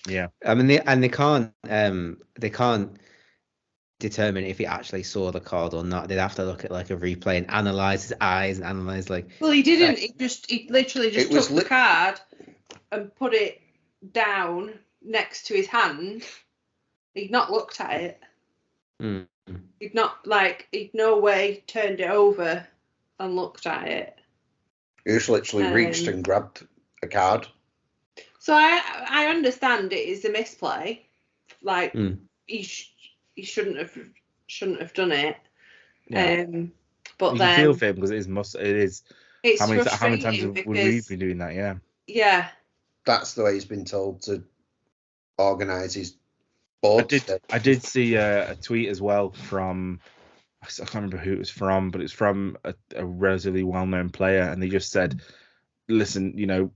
Yeah. I mean, they can't determine if he actually saw the card or not. They'd have to look at like a replay and analyze his eyes and analyze like. Well, he didn't. He literally just took the card and put it down next to his hand. He'd not looked at it. He'd no way turned it over and looked at it. He just literally reached and grabbed a card. So I understand it is a misplay. Like he shouldn't have done it. Yeah. But you then can feel for him because it is. It's how many frustrating times have we been doing that? Yeah. Yeah. That's the way he's been told to organise his board. I did see a tweet as well from, I can't remember who it was from, but it's from a relatively well-known player, and they just said, listen,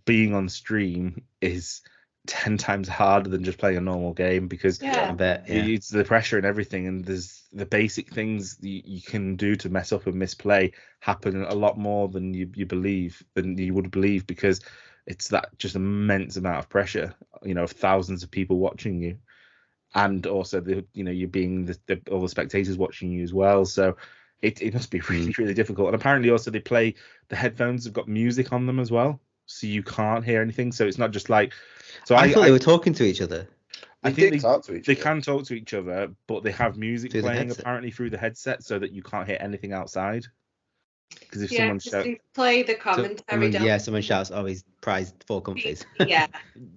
being on stream is 10 times harder than just playing a normal game, because it's the pressure and everything, and there's the basic things you can do to mess up and misplay happen a lot more than you would believe, because it's that just immense amount of pressure, of thousands of people watching you, and also you're being all the spectators watching you as well. So it must be really, really difficult. And apparently also the headphones have got music on them as well, so you can't hear anything. So it's not just like. So I thought they were talking to each other. I think they can talk to each other, but they have music playing apparently through the headset, so that you can't hear anything outside. Because if someone shouts, play the commentary. Someone shouts, "Oh, he's prized 4 companies."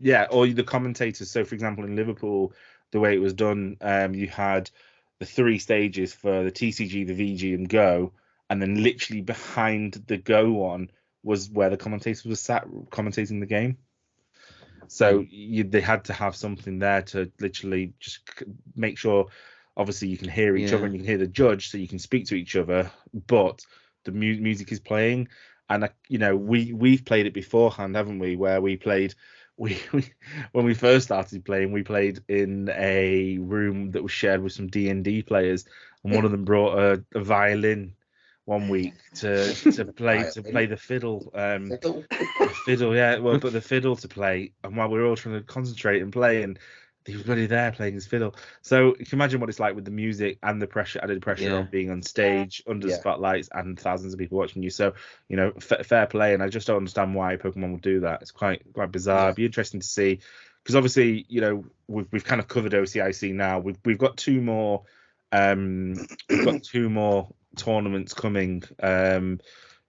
Yeah, or the commentators. So, for example, in Liverpool, the way it was done, you had the 3 stages for the TCG, the VG, and Go, and then literally behind the Go one was where the commentators were sat commentating the game. So they had to have something there to literally just make sure, obviously, you can hear each other and you can hear the judge, so you can speak to each other, but the music is playing. And we've played it beforehand, haven't we? Where we played, when we first started playing, we played in a room that was shared with some D&D players, and one of them brought a violin one week to play the fiddle. Fiddle, yeah. Well, but the fiddle to play, and while we were all trying to concentrate and play, and he was really there playing his fiddle. So you can imagine what it's like with the music and the added pressure of being on stage under the spotlights and thousands of people watching you. So fair play, and I just don't understand why Pokemon would do that. It's quite bizarre. It'd be interesting to see, because obviously we've kind of covered OCIC now. We've got 2 more. We've got 2 more tournaments coming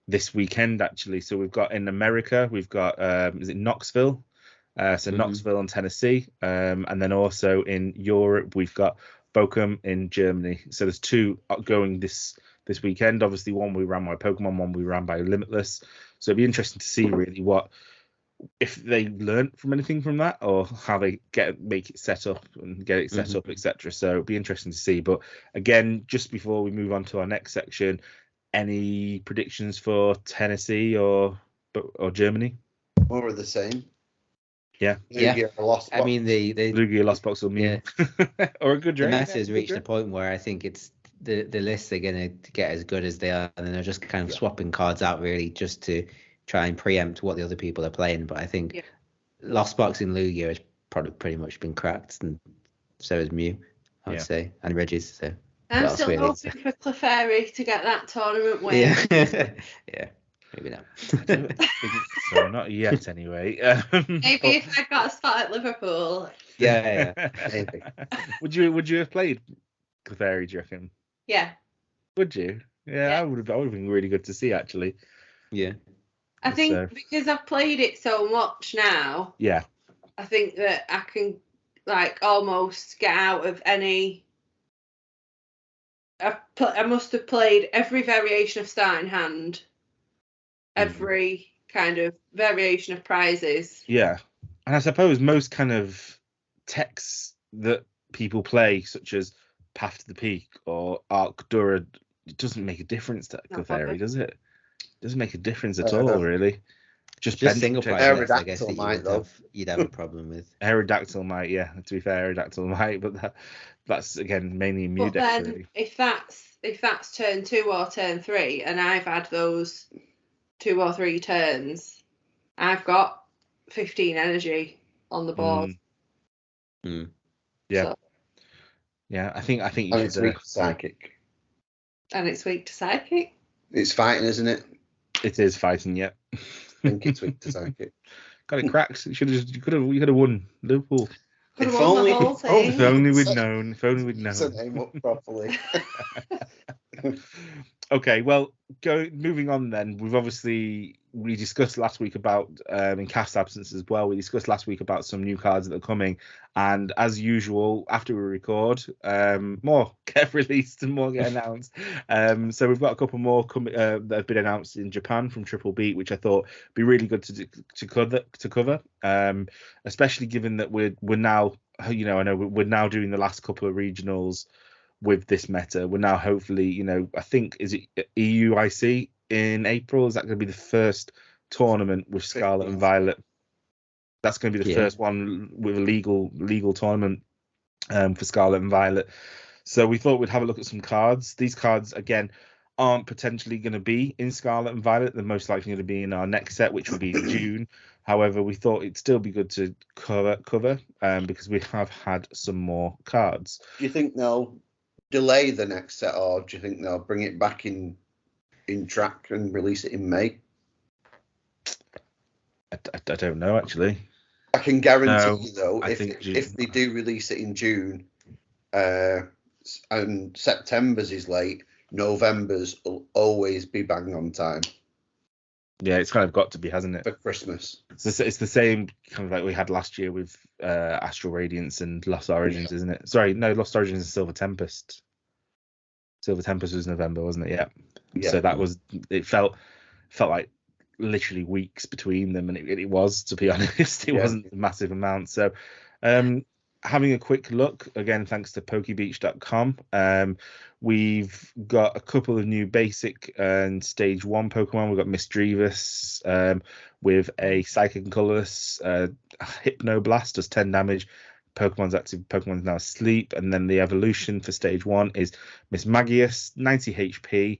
this weekend, actually. So we've got in America, we've got is it Knoxville? Knoxville and Tennessee, and then also in Europe we've got Bochum in Germany. So there's 2 going this weekend. Obviously, one we ran by Pokemon, one we ran by Limitless. So it'd be interesting to see really if they learned from anything from that, or how they make it set up and get it set up, etc. So it'd be interesting to see. But again, just before we move on to our next section, any predictions for Tennessee or Germany? More of the same. Yeah. I mean, the Lugia lost box or me, or a good the mess has reached a point where I think it's the lists are going to get as good as they are, and then they're just kind of swapping cards out really just to try and preempt what the other people are playing. But I think Lost Box in Lugia has probably pretty much been cracked, and so is Mew, I would say, and Regis. So I'm still hoping for Clefairy to get that tournament win. Yeah, maybe not. So not yet, anyway. Maybe if I got a spot at Liverpool. Yeah. Maybe. Would you have played Clefairy, do you reckon? Yeah. Would you? Yeah. I would have been really good to see, actually. Yeah. I think So, because I've played it so much now, yeah. I think that I can like almost get out of any. I must have played every variation of starting hand, every kind of variation of prizes. Yeah. And I suppose most kind of texts that people play, such as Path to the Peak or Arc Dura, it doesn't make a difference to Not Clefairy, bothered. does it? It doesn't make a difference at all, really. Just single check. prize lists, I guess, Aerodactyl that might, you'd have a problem with. Aerodactyl might, yeah. To be fair, Aerodactyl might, but that's again mainly in But Mudex, then really. if that's turn 2 or turn 3, and I've had those 2 or 3 turns, I've got 15 energy on the board. Yeah. So, Yeah, I think you And should. it's weak to psychic. and it's weak to psychic. It's fighting, isn't it? It is fighting, yeah. I think it's weak to psychic. Got it cracked. You could have won Liverpool. Could have If won only- the whole if only- thing. If only we'd known. If only we'd Set known. name up properly. Okay, well, moving on then. We discussed last week about in cast absence as well. We discussed last week about some new cards that are coming, and as usual, after we record, more get released and more get announced. So we've got a couple more that have been announced in Japan from Triple Beat, which I thought would be really good to cover. Especially given that we're now, I know we're now doing the last couple of regionals with this meta. We're now hopefully, I think, is it EUIC in April? Is that going to be the first tournament with Scarlet and Violet? That's going to be the first one with a legal tournament for Scarlet and Violet. So we thought we'd have a look at some cards. These cards, again, aren't potentially going to be in Scarlet and Violet. They're most likely going to be in our next set, which will be in June. However, we thought it'd still be good to cover because we have had some more cards. Do you think they'll delay the next set, or do you think they'll bring it back in track and release it in May? I don't know, actually. I can guarantee you though, June. if they do release it in June, and September's is late, November's will always be bang on time Yeah, it's kind of got to be, hasn't it? for Christmas. It's the same kind of like we had last year with Astral Radiance and Lost Origins, isn't it? Sorry, no, Lost Origins and Silver Tempest. Silver Tempest was November, wasn't it? Yeah. So that was, it felt like literally weeks between them, and it was, to be honest, it wasn't a massive amount. So having a quick look, again, thanks to pokebeach.com, we've got a couple of new basic and stage 1 Pokemon. We've got Misdreavus with a Psychic and Colorless Hypnoblast, does 10 damage. Pokemon's active, Pokemon's now asleep. And then the evolution for stage 1 is Miss Magius, 90 HP.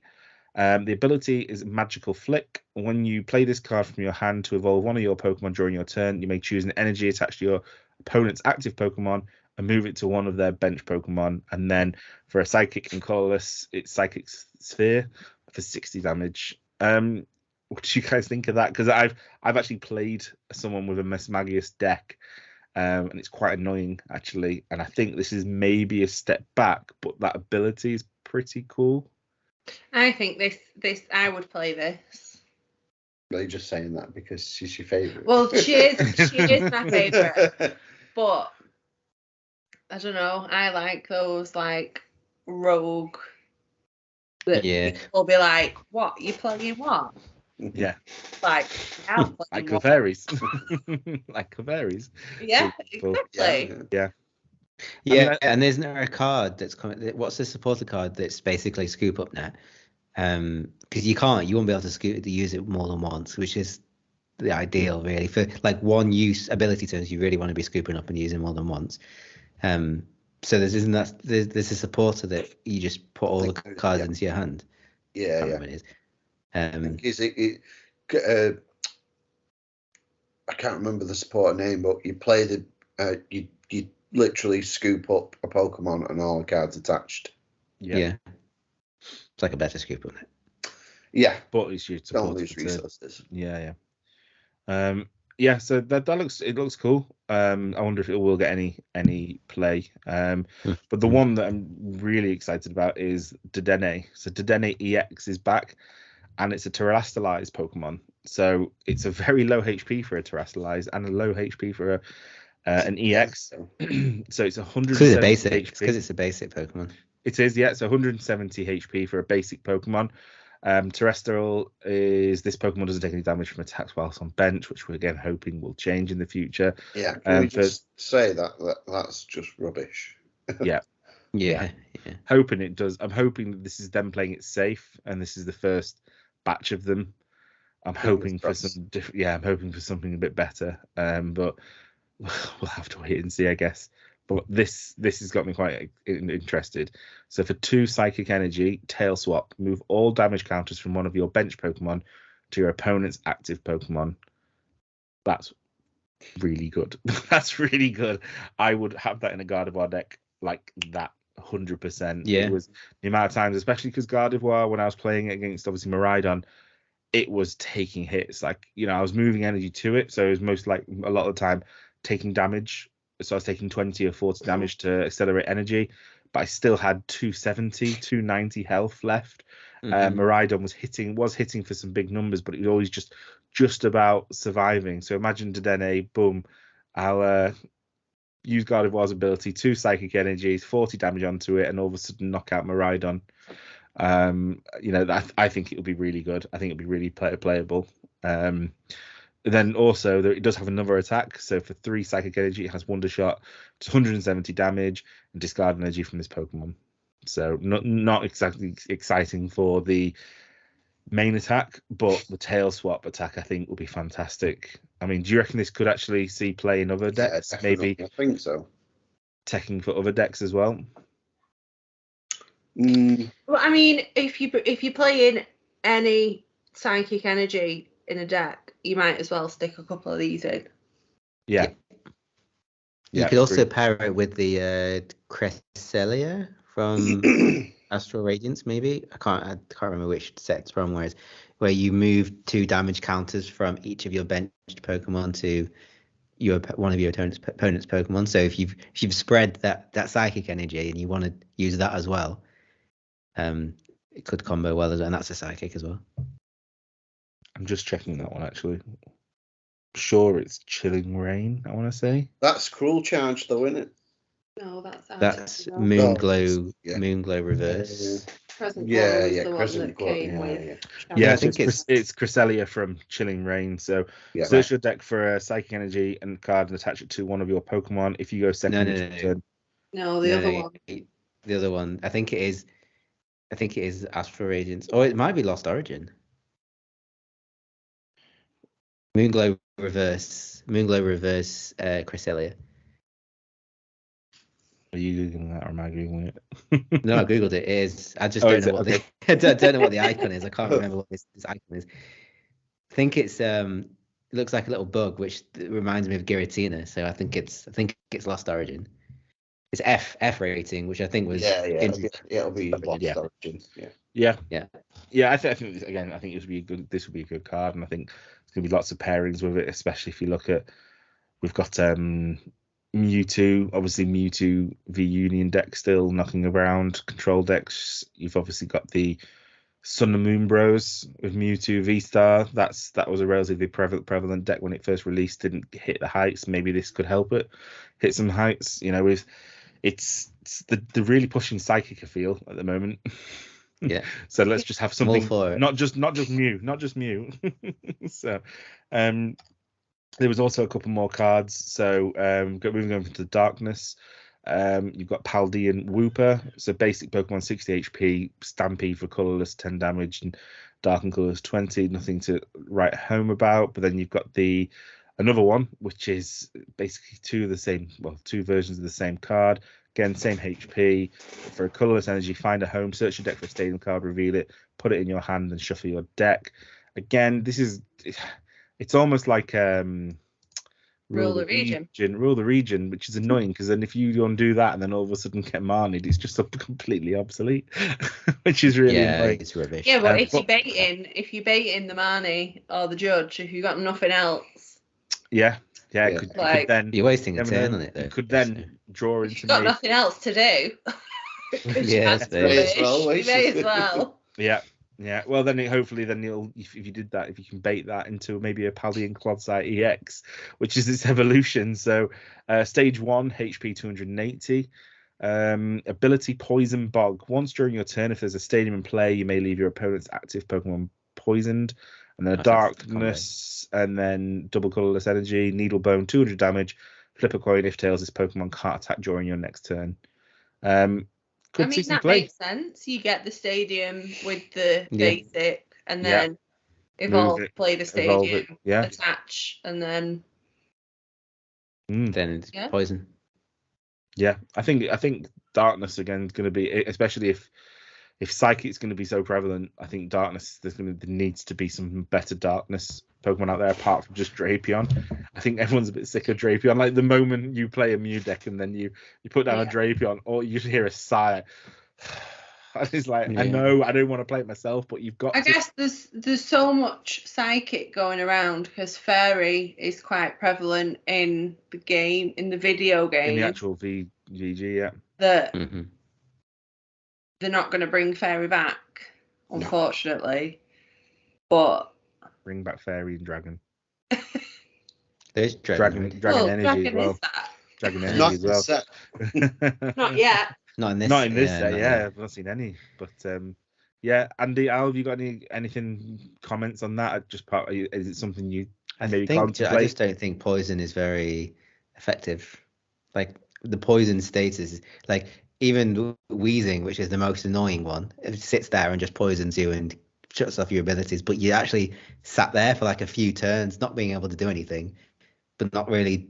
The ability is Magical Flick. When you play this card from your hand to evolve one of your Pokemon during your turn, you may choose an energy attached to your opponent's active Pokemon and move it to one of their bench Pokemon. And then for a Psychic and Colorless, it's Psychic Sphere for 60 damage. What do you guys think of that? Because I've actually played someone with a Miss Magius deck, and it's quite annoying, actually. And I think this is maybe a step back, but that ability is pretty cool. I think this I would play this. Are you just saying that because she's your favourite? Well, she is my favourite. But I don't know. I like those like rogue. That people be like, "What you playing? What?" Yeah. Like Clefairies. Like Clefairies. Yeah, exactly. Yeah. Yeah, and isn't there a card that's coming? What's the supporter card that's basically Scoop Up Net? Because you won't be able to use it more than once, which is the ideal, really. For like one use ability turns, you really want to be scooping up and using more than once. So there's a supporter that you just put all the cards into your hand. Yeah, Is it? I can't remember the supporter name, but you play the you literally scoop up a Pokemon and all the cards attached. Yeah. It's like a better scoop, isn't it? Yeah. But at least you don't lose resources. Yeah. So that looks cool. I wonder if it will get any play. But the one that I'm really excited about is Dedenne. So Dedenne EX is back, and it's a terrestrialized Pokemon. So it's a very low HP for a Terrestrialize and a low HP for an EX. So it's 170 HP. Because it's a basic Pokemon. It is, yeah. So 170 HP for a basic Pokemon. Terrestrial is this Pokemon doesn't take any damage from attacks whilst on bench, which we're again hoping will change in the future. Yeah, can we just say that's just rubbish? Yeah. Yeah. Hoping it does. I'm hoping that this is them playing it safe, and this is the first batch of them. I'm hoping for some different. Yeah, I'm hoping for something a bit better. But we'll have to wait and see, I guess. But this has got me quite interested. So for 2 Psychic Energy, Tail Swap, move all damage counters from one of your bench Pokemon to your opponent's active Pokemon. That's really good. That's really good. I would have that in a Gardevoir deck like that 100%. Yeah. It was the amount of times, especially because Gardevoir, when I was playing it against obviously Miraidon, it was taking hits. Like, I was moving energy to it, so it was most like a lot of the time taking damage. So I was taking 20 or 40 damage to accelerate energy, but I still had 270, 290 health left. Miraidon was hitting for some big numbers, but it was always just about surviving. So imagine Dedenne, boom, I'll use Gardevoir's ability, 2 Psychic Energies, 40 damage onto it, and all of a sudden knock out Miraidon. I think it'll be really good. I think it'll be really playable. Then also it does have another attack. So for 3 Psychic Energy, it has Wonder Shot, it's 170 damage, and discard energy from this Pokemon. So not exactly exciting for the main attack, but the Tail Swap attack I think will be fantastic. I mean, do you reckon this could actually see play in other decks? Yeah, maybe I think so. Teching for other decks as well. Well, I mean, if you play in any Psychic Energy in a deck, you might as well stick a couple of these in. Yeah. You could also pair it with the Cresselia from Astral Radiance, maybe. I can't remember which set it's from. Where you move 2 damage counters from each of your benched Pokemon to one of your opponent's Pokemon. So if you've spread that Psychic Energy and you want to use that as well, it could combo well as well, and that's a Psychic as well. I'm just checking that one actually. Sure, it's Chilling Rain, I want to say. That's Cruel Charge though, isn't it? No, that's Moonglow Reverse. Crescent Crescent Claw. I think it's Cresselia from Chilling Rain. So search your deck for a Psychic Energy and card and attach it to one of your Pokemon. If you go second, No, the other one. The other one. I think it is Astral Radiance. Or it might be Lost Origin. Moonglow Reverse Cresselia. Are you googling that or am I googling it? No, I googled it. It is. I just don't know what I don't know what the icon is. I can't remember what this icon is. I think it's it looks like a little bug, which reminds me of Giratina. So I think it's Lost Origin. It's F rating, which I think was it'll be Lost Origin. Yeah. I think again, I think this would be a good card, and I think there's gonna be lots of pairings with it, especially if you look at we've got Mewtwo, obviously Mewtwo v Union deck still knocking around. Control decks, you've obviously got the Sun and Moon Bros with Mewtwo V-Star. That was a relatively prevalent deck when it first released. Didn't hit the heights. Maybe this could help it hit some heights. It's the really pushing Psychic, I feel, at the moment. Yeah. So let's just have something. Not just Mew. So there was also a couple more cards. So moving over to the darkness, you've got Paldean Wooper. So basic Pokemon, 60 HP, Stampede for colorless, 10 damage, and dark and colorless, 20. Nothing to write home about. But then you've got another one, which is basically two versions of the same card. Again, same HP. For a colorless energy, find a home, search your deck for a stadium card, reveal it, put it in your hand, and shuffle your deck. Again, it's almost like Rule the region, which is annoying because then if you undo that and then all of a sudden get Marnied, it's just completely obsolete, which is really annoying. It's rubbish. Yeah, but if you bait in the Marnie or the Judge, if you got nothing else. You could then you're wasting a turn on it though. You could then draw into. You've got nothing else to do. Yeah, you may as well. Yeah. Yeah, well then hopefully then you'll if you did that, if you can bait that into maybe a Paldean Clodsite EX, which is its evolution. So stage 1, HP 280. Ability Poison Bog. Once during your turn, if there's a stadium in play, you may leave your opponent's active Pokemon poisoned. And then a Darkness, and then double colorless energy, Needle Bone, 200 damage. Flip a coin if tails, this Pokemon can't attack during your next turn. I mean, that makes sense. You get the stadium with the basic, and then evolve, play the stadium, attach, and then it's poison. Yeah, I think Darkness again is going to be, especially if Psychic's going to be so prevalent. I think Darkness, there needs to be some better Darkness Pokemon out there apart from just Drapion. I think everyone's a bit sick of Drapion. Like the moment you play a Mew deck and then you put down a Drapion, or you hear a sigh. It's like, I know I don't want to play it myself, but you've got. I guess there's so much Psychic going around because Fairy is quite prevalent in the game, in the video game. In the actual VGG, yeah. That they're not going to bring Fairy back, unfortunately. But bring back Fairy and Dragon. There's Dragon Energy as well. Dragon Energy as well. Not yet. Not in this. Not in this set, I've not seen any. But Andy, Al, have you got anything comments on that? Is it something you maybe contemplate? I just don't think poison is very effective. Like the poison status, like even Wheezing, which is the most annoying one, it sits there and just poisons you and shuts off your abilities. But you actually sat there for like a few turns, not being able to do anything, but not really.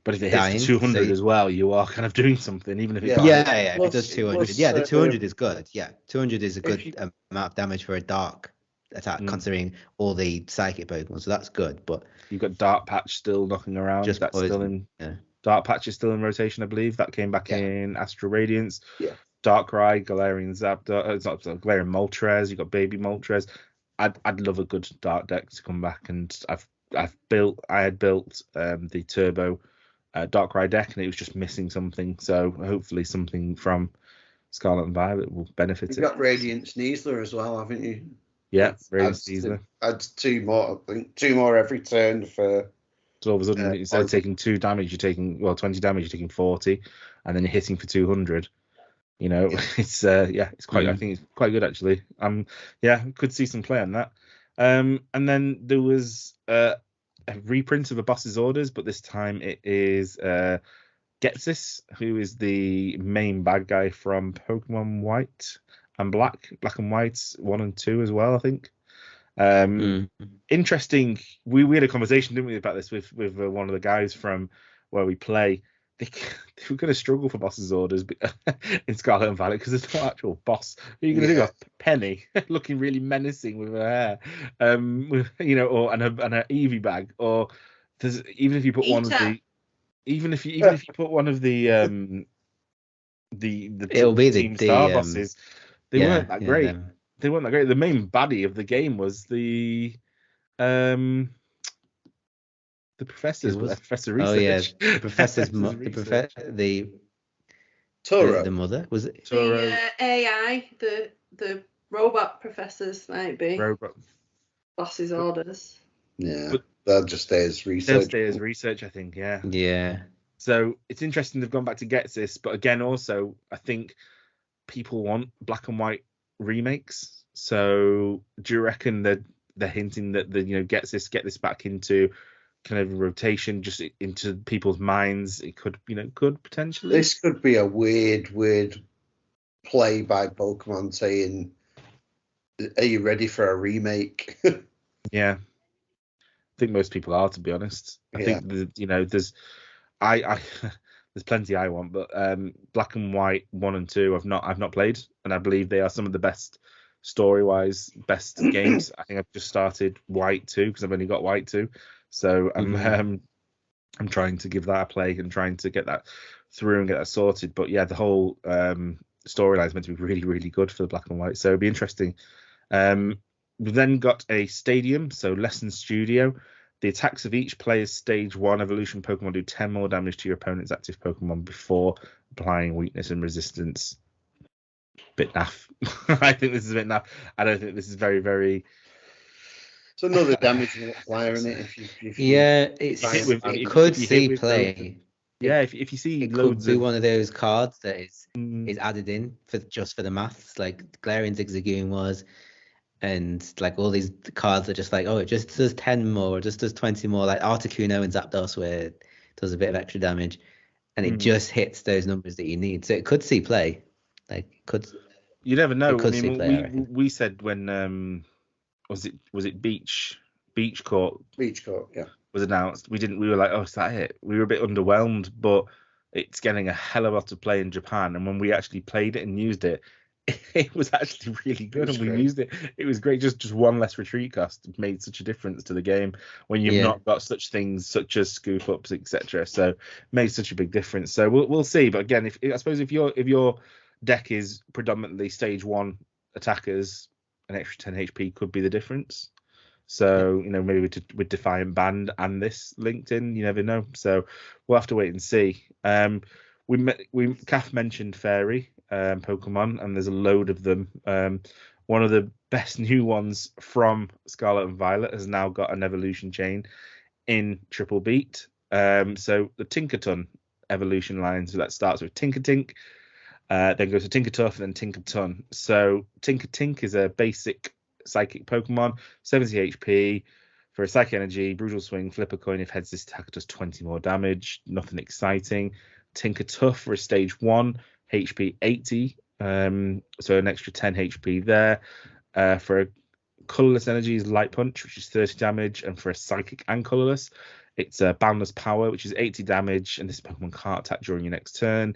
But if it hits 200 as well, you are kind of doing something, even if it if it does 200. The 200 is good. Yeah, 200 is a good amount of damage for a dark attack, considering all the psychic Pokemon. So that's good. But you've got Dark Patch still knocking around. Just that's poison. Still in. Dark Patch is still in rotation, I believe. That came back in Astral Radiance. Yeah. Darkrai, Galarian Zapdos. It's not Galarian Moltres. You've got Baby Moltres. I'd love a good Dark deck to come back, and I had built the Turbo Darkrai deck, and it was just missing something. So hopefully something from Scarlet and Violet will benefit it. You've got Radiant Sneasler as well, haven't you? Yeah, Radiant Sneasler. Adds 2 more. I think 2 more every turn for. So all of a sudden, instead of taking 2 damage, you're taking 20 damage. You're taking 40, and then you're hitting for 200. You know, it's it's quite. I think it's quite good actually. Could see some play on that. And then there was a reprint of a Boss's Orders, but this time it is Ghetsis, who is the main bad guy from Pokemon White and Black and White 1 and 2 as well, I think. Interesting. We had a conversation, didn't we, about this with one of the guys from where we play. They were going to struggle for Boss's Orders in Scarlet and Violet because there's no actual boss. You're going to do a Penny looking really menacing with her hair, or and her Eevee bag, or there's even if you put one of the, even if you put one of the it'll be Team Star bosses, they weren't that great. They weren't that great. The main baddie of the game was the professors, Professor Research. Oh yeah, the professor's the Toro. The mother was it? Toro. The AI, the robot professors might be. Robot. Boss's Orders. Yeah, but they'll just stay as research. They'll stay as research, I think. Yeah. Yeah. So it's interesting they've gone back to Ghetsis, but again, also I think people want Black and White remakes. So do you reckon that they're hinting that get this back into kind of rotation, just into people's minds? It could potentially. This could be a weird play by Pokemon saying, "Are you ready for a remake?" Yeah, I think most people are, to be honest. I think there's there's plenty I want, but Black and White 1 and 2 I've not played, and I believe they are some of the best story-wise games. I think I've just started White 2 because I've only got White 2. So I'm trying to give that a play and trying to get that through and get that sorted. But yeah, the whole storyline is meant to be really, really good for the Black and White. So it'll be interesting. We've then got a stadium, so Lesson Studio. The attacks of each player's stage 1 evolution Pokemon do 10 more damage to your opponent's active Pokemon before applying weakness and resistance. Bit naff. I think this is a bit naff. I don't think this is very, very. It's another damage multiplier, isn't it? If you it could see play. Yeah, if you see it loads could be of one of those cards that is added in for the maths, like Glaring Zigzagoon was, and like all these cards that just like, oh, it just does 10 more, it just does 20 more, like Articuno and Zapdos, where it does a bit of extra damage, and it just hits those numbers that you need. So it could see play. Like could. You never know. It could see play, we said when was it Beach Court? Beach Court, yeah. Was announced. We were like, oh, is that it? We were a bit underwhelmed, but it's getting a hell of a lot of play in Japan. And when we actually played it and used it, it was actually really good. And we used it. It was great. Just one less retreat cost made such a difference to the game when you've not got such things such as scoop ups, etc. So made such a big difference. So we'll see. But again, I suppose if your deck is predominantly stage 1 attackers, an extra 10 HP could be the difference. So, maybe with Defiant Band and this linked in, you never know. So we'll have to wait and see. Kath mentioned Fairy Pokemon, and there's a load of them. One of the best new ones from Scarlet and Violet has now got an evolution chain in Triple Beat. So the Tinkerton evolution line, so that starts with Tinkertink, then goes to Tinkertuff, and then Tinkerton. So Tinkertink is a basic psychic Pokemon, 70 HP for a psychic energy, brutal swing, flip a coin. If heads, this attacker does 20 more damage. Nothing exciting. Tinkertuff for a stage 1, HP 80, so an extra 10 HP there. For a colorless energy is Light Punch, which is 30 damage, and for a psychic and colorless, it's Boundless Power, which is 80 damage, and this Pokemon can't attack during your next turn.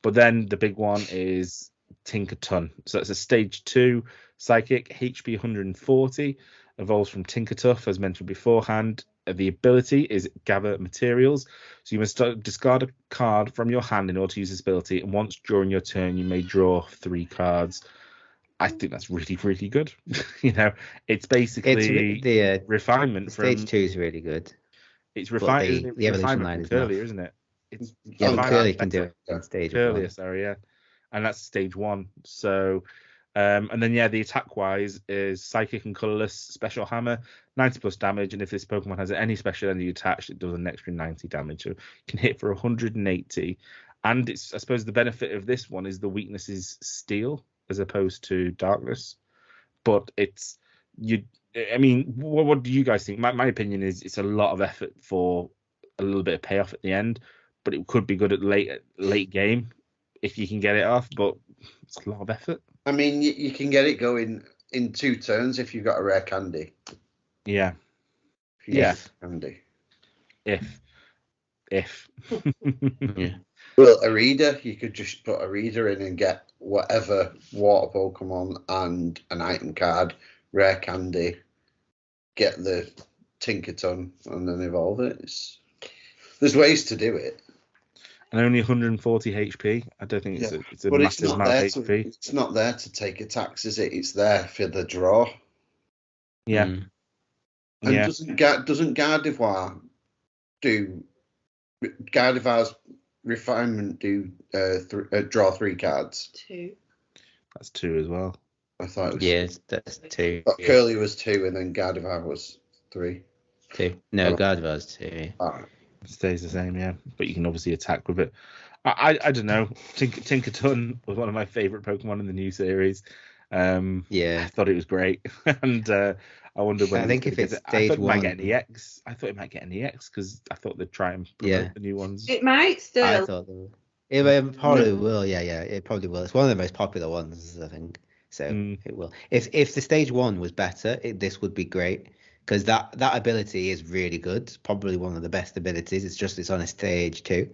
But then the big one is Tinkerton. So that's a stage 2 psychic, HP 140, evolves from Tinkertuff, as mentioned beforehand. The ability is Gather Materials. So you must discard a card from your hand in order to use this ability, and once during your turn, you may draw 3 cards. I think that's really, really good. It's basically the refinement from stage 2 is really good. It's refinement. The evolution line is earlier, isn't it? It's Curly can do it in stage earlier, sorry, yeah. And that's stage 1. So and then the attack wise is psychic and colorless, special hammer, 90 plus damage, and if this Pokemon has any special energy attached, it does an extra 90 damage. So it can hit for 180. And it's, I suppose, the benefit of this one is the weakness is steel as opposed to darkness. But it's what do you guys think? My opinion is it's a lot of effort for a little bit of payoff at the end, but it could be good at late game if you can get it off, but it's a lot of effort. I mean, you can get it going in 2 turns if you've got a rare candy. Yeah. Candy. If. Yeah. Well, a reader, you could just put a reader in and get whatever water Pokemon and an item card, rare candy, get the Tinkerton, and then evolve it. There's ways to do it. And only 140 HP. I don't think it's a massive amount of HP. It's not there to take attacks, is it? It's there for the draw. Yeah. And doesn't Gardevoir do... Gardevoir's refinement do draw 3 cards? 2. That's 2 as well. I thought it was... Yeah, that's 2. But Curly was 2 and then Gardevoir was 3. 2. No, Gardevoir's 2. Yeah. All right. It stays the same, yeah. But you can obviously attack with it. I don't know. Tinkerton was one of my favourite Pokemon in the new series. I thought it was great. And I wonder when... I think if it's stage 1... it might get an EX. I thought it might get an EX because I thought they'd try and promote the new ones. It might still. I thought they would. It probably will, yeah. It probably will. It's one of the most popular ones, I think. So it will. If the stage 1 was better, this would be great. Because that ability is really good. Probably one of the best abilities. It's on a stage 2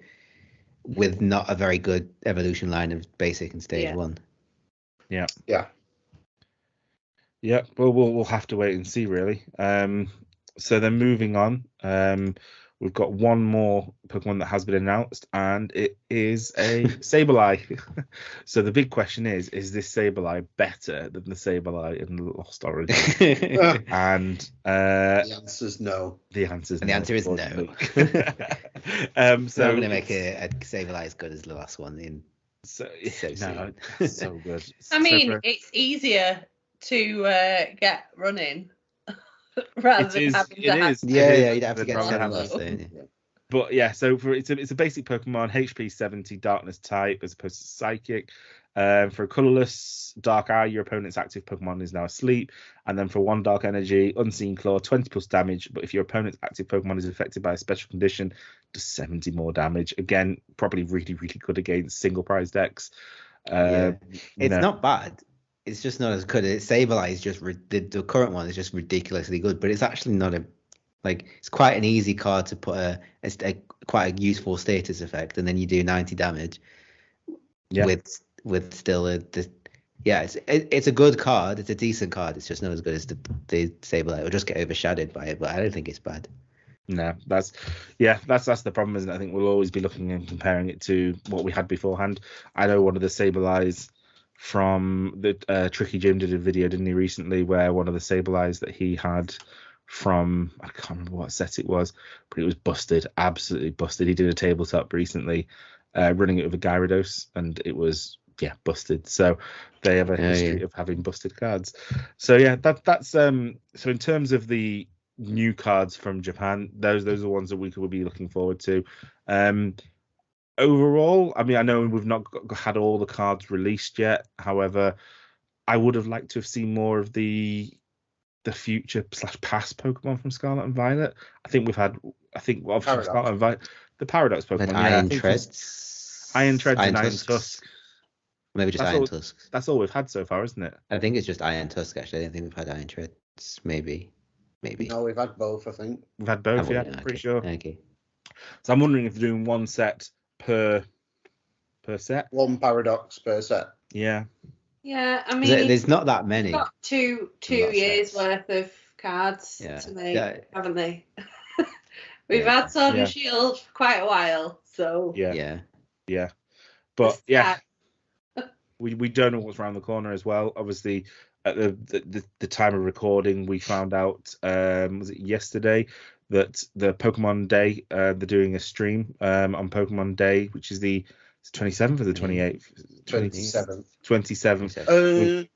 with not a very good evolution line of basic and stage 1. Yeah. Yeah. Well, we'll have to wait and see, really. So then moving on, we've got one more Pokemon that has been announced, and it is a Sableye. So the big question is this Sableye better than the Sableye in Lost Origin? And the answer's no. The answer is no. So I'm going to make a Sableye as good as the last one in So, So no, soon. so good. I So mean, for- it's easier to get running rather than having to have. Yeah, you'd have to than get Rocket 10 Hammer. lost, don't you? But yeah, so for it's a basic Pokemon, HP 70, Darkness type as opposed to Psychic. For a colorless Dark Eye, your opponent's active Pokemon is now asleep. And then for 1 Dark Energy, Unseen Claw, 20 plus damage. But if your opponent's active Pokemon is affected by a special condition, does 70 more damage. Again, probably really, really good against single prize decks. It's not bad. It's just not as good. Sableye is just the current one is just ridiculously good, but it's actually not it's quite an easy card to put a quite a useful status effect, and then you do 90 damage. With still it's a good card. It's a decent card. It's just not as good as the Sableye. It'll just get overshadowed by it, but I don't think it's bad. No, that's the problem, isn't it? I think we'll always be looking and comparing it to what we had beforehand. I know one of the Sableyes from the Tricky Jim did a video, didn't he, recently, where one of the Sableyes that he had from, I can't remember what set it was, but it was busted, absolutely busted. He did a tabletop recently, running it with a Gyarados, and it was busted. So they have a history of having busted cards. So that's so in terms of the new cards from Japan, those are the ones that we will be looking forward to. Overall, I mean, I know we've not had all the cards released yet. However, I would have liked to have seen more of the future / past Pokemon from Scarlet and Violet. I think obviously Scarlet and Violet, the Paradox Pokemon, Iron Treads, and Iron Tusk. Maybe just Iron Tusk. That's all we've had so far, isn't it? I think it's just Iron Tusk, actually. I don't think we've had Iron Treads. Maybe. No, we've had both, I think. We've had both, I'm pretty sure. Okay. So I'm wondering if they're doing one set per set. One Paradox per set. Yeah. Yeah, I mean, there's not that many. Got two years worth of cards Yeah. to make, haven't they? We've had Sword and Shield for quite a while, so yeah. But we don't know what's around the corner as well. Obviously, at the time of recording, we found out was it yesterday that the Pokemon Day, they're doing a stream on Pokemon Day, which is the 27th or the 28th? 27th. 27th.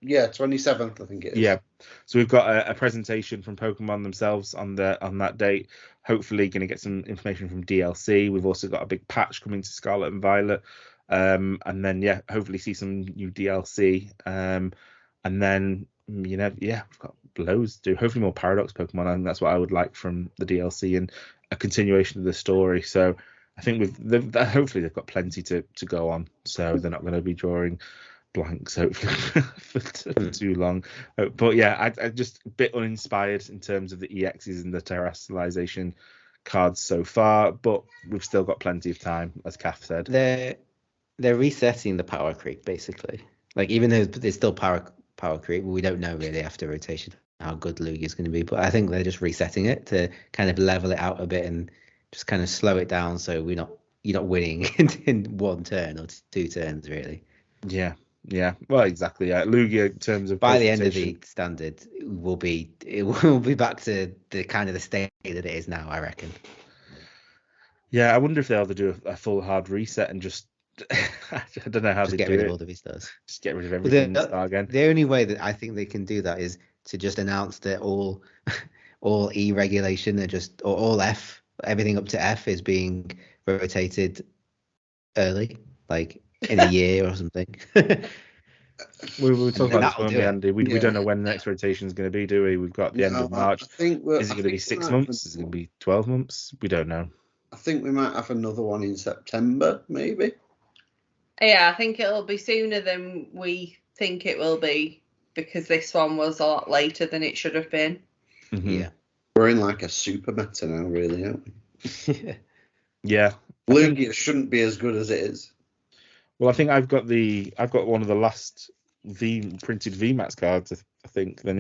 27th, I think it is. Yeah. So we've got a presentation from Pokemon themselves on that date. Hopefully going to get some information from DLC. We've also got a big patch coming to Scarlet and Violet. And then hopefully see some new DLC. And then we've got loads to do. Hopefully more Paradox Pokemon. I think that's what I would like from the DLC and a continuation of the story. So I think hopefully they've got plenty to go on, so they're not going to be drawing blanks hopefully for too long. But I just a bit uninspired in terms of the EXs and the terrestrialization cards so far, but we've still got plenty of time, as Kath said. They're resetting the power creep, basically. Like, even though there's still power creep, we don't know really after rotation how good Lugia is going to be, but I think they're just resetting it to kind of level it out a bit and just kind of slow it down, so you're not winning in one turn or 2 turns, really. Yeah, well, exactly. Lugia, in terms of by the end of the standard, it will be back to the kind of the state that it is now, I reckon. Yeah, I wonder if they'll ever do a full hard reset and just I don't know how just they get do rid it. of all the vistas. Just get rid of everything and start again. The only way that I think they can do that is to just announce that all E regulation or all F, everything up to F is being rotated early, like in a year or something. We were talking about this one, Andy. We don't know when the next rotation is going to be, do we? We've got the end of March. Is it going to be 6 months? Is it going to be 12 months? We don't know. I think we might have another one in September, maybe. Yeah, I think it'll be sooner than we think it will be, because this one was a lot later than it should have been. Mm-hmm. Yeah. We're in like a super meta now, really, aren't we? Yeah. Lugia shouldn't be as good as it is. Well, I think I've got one of the last printed VMAX cards, I think. Then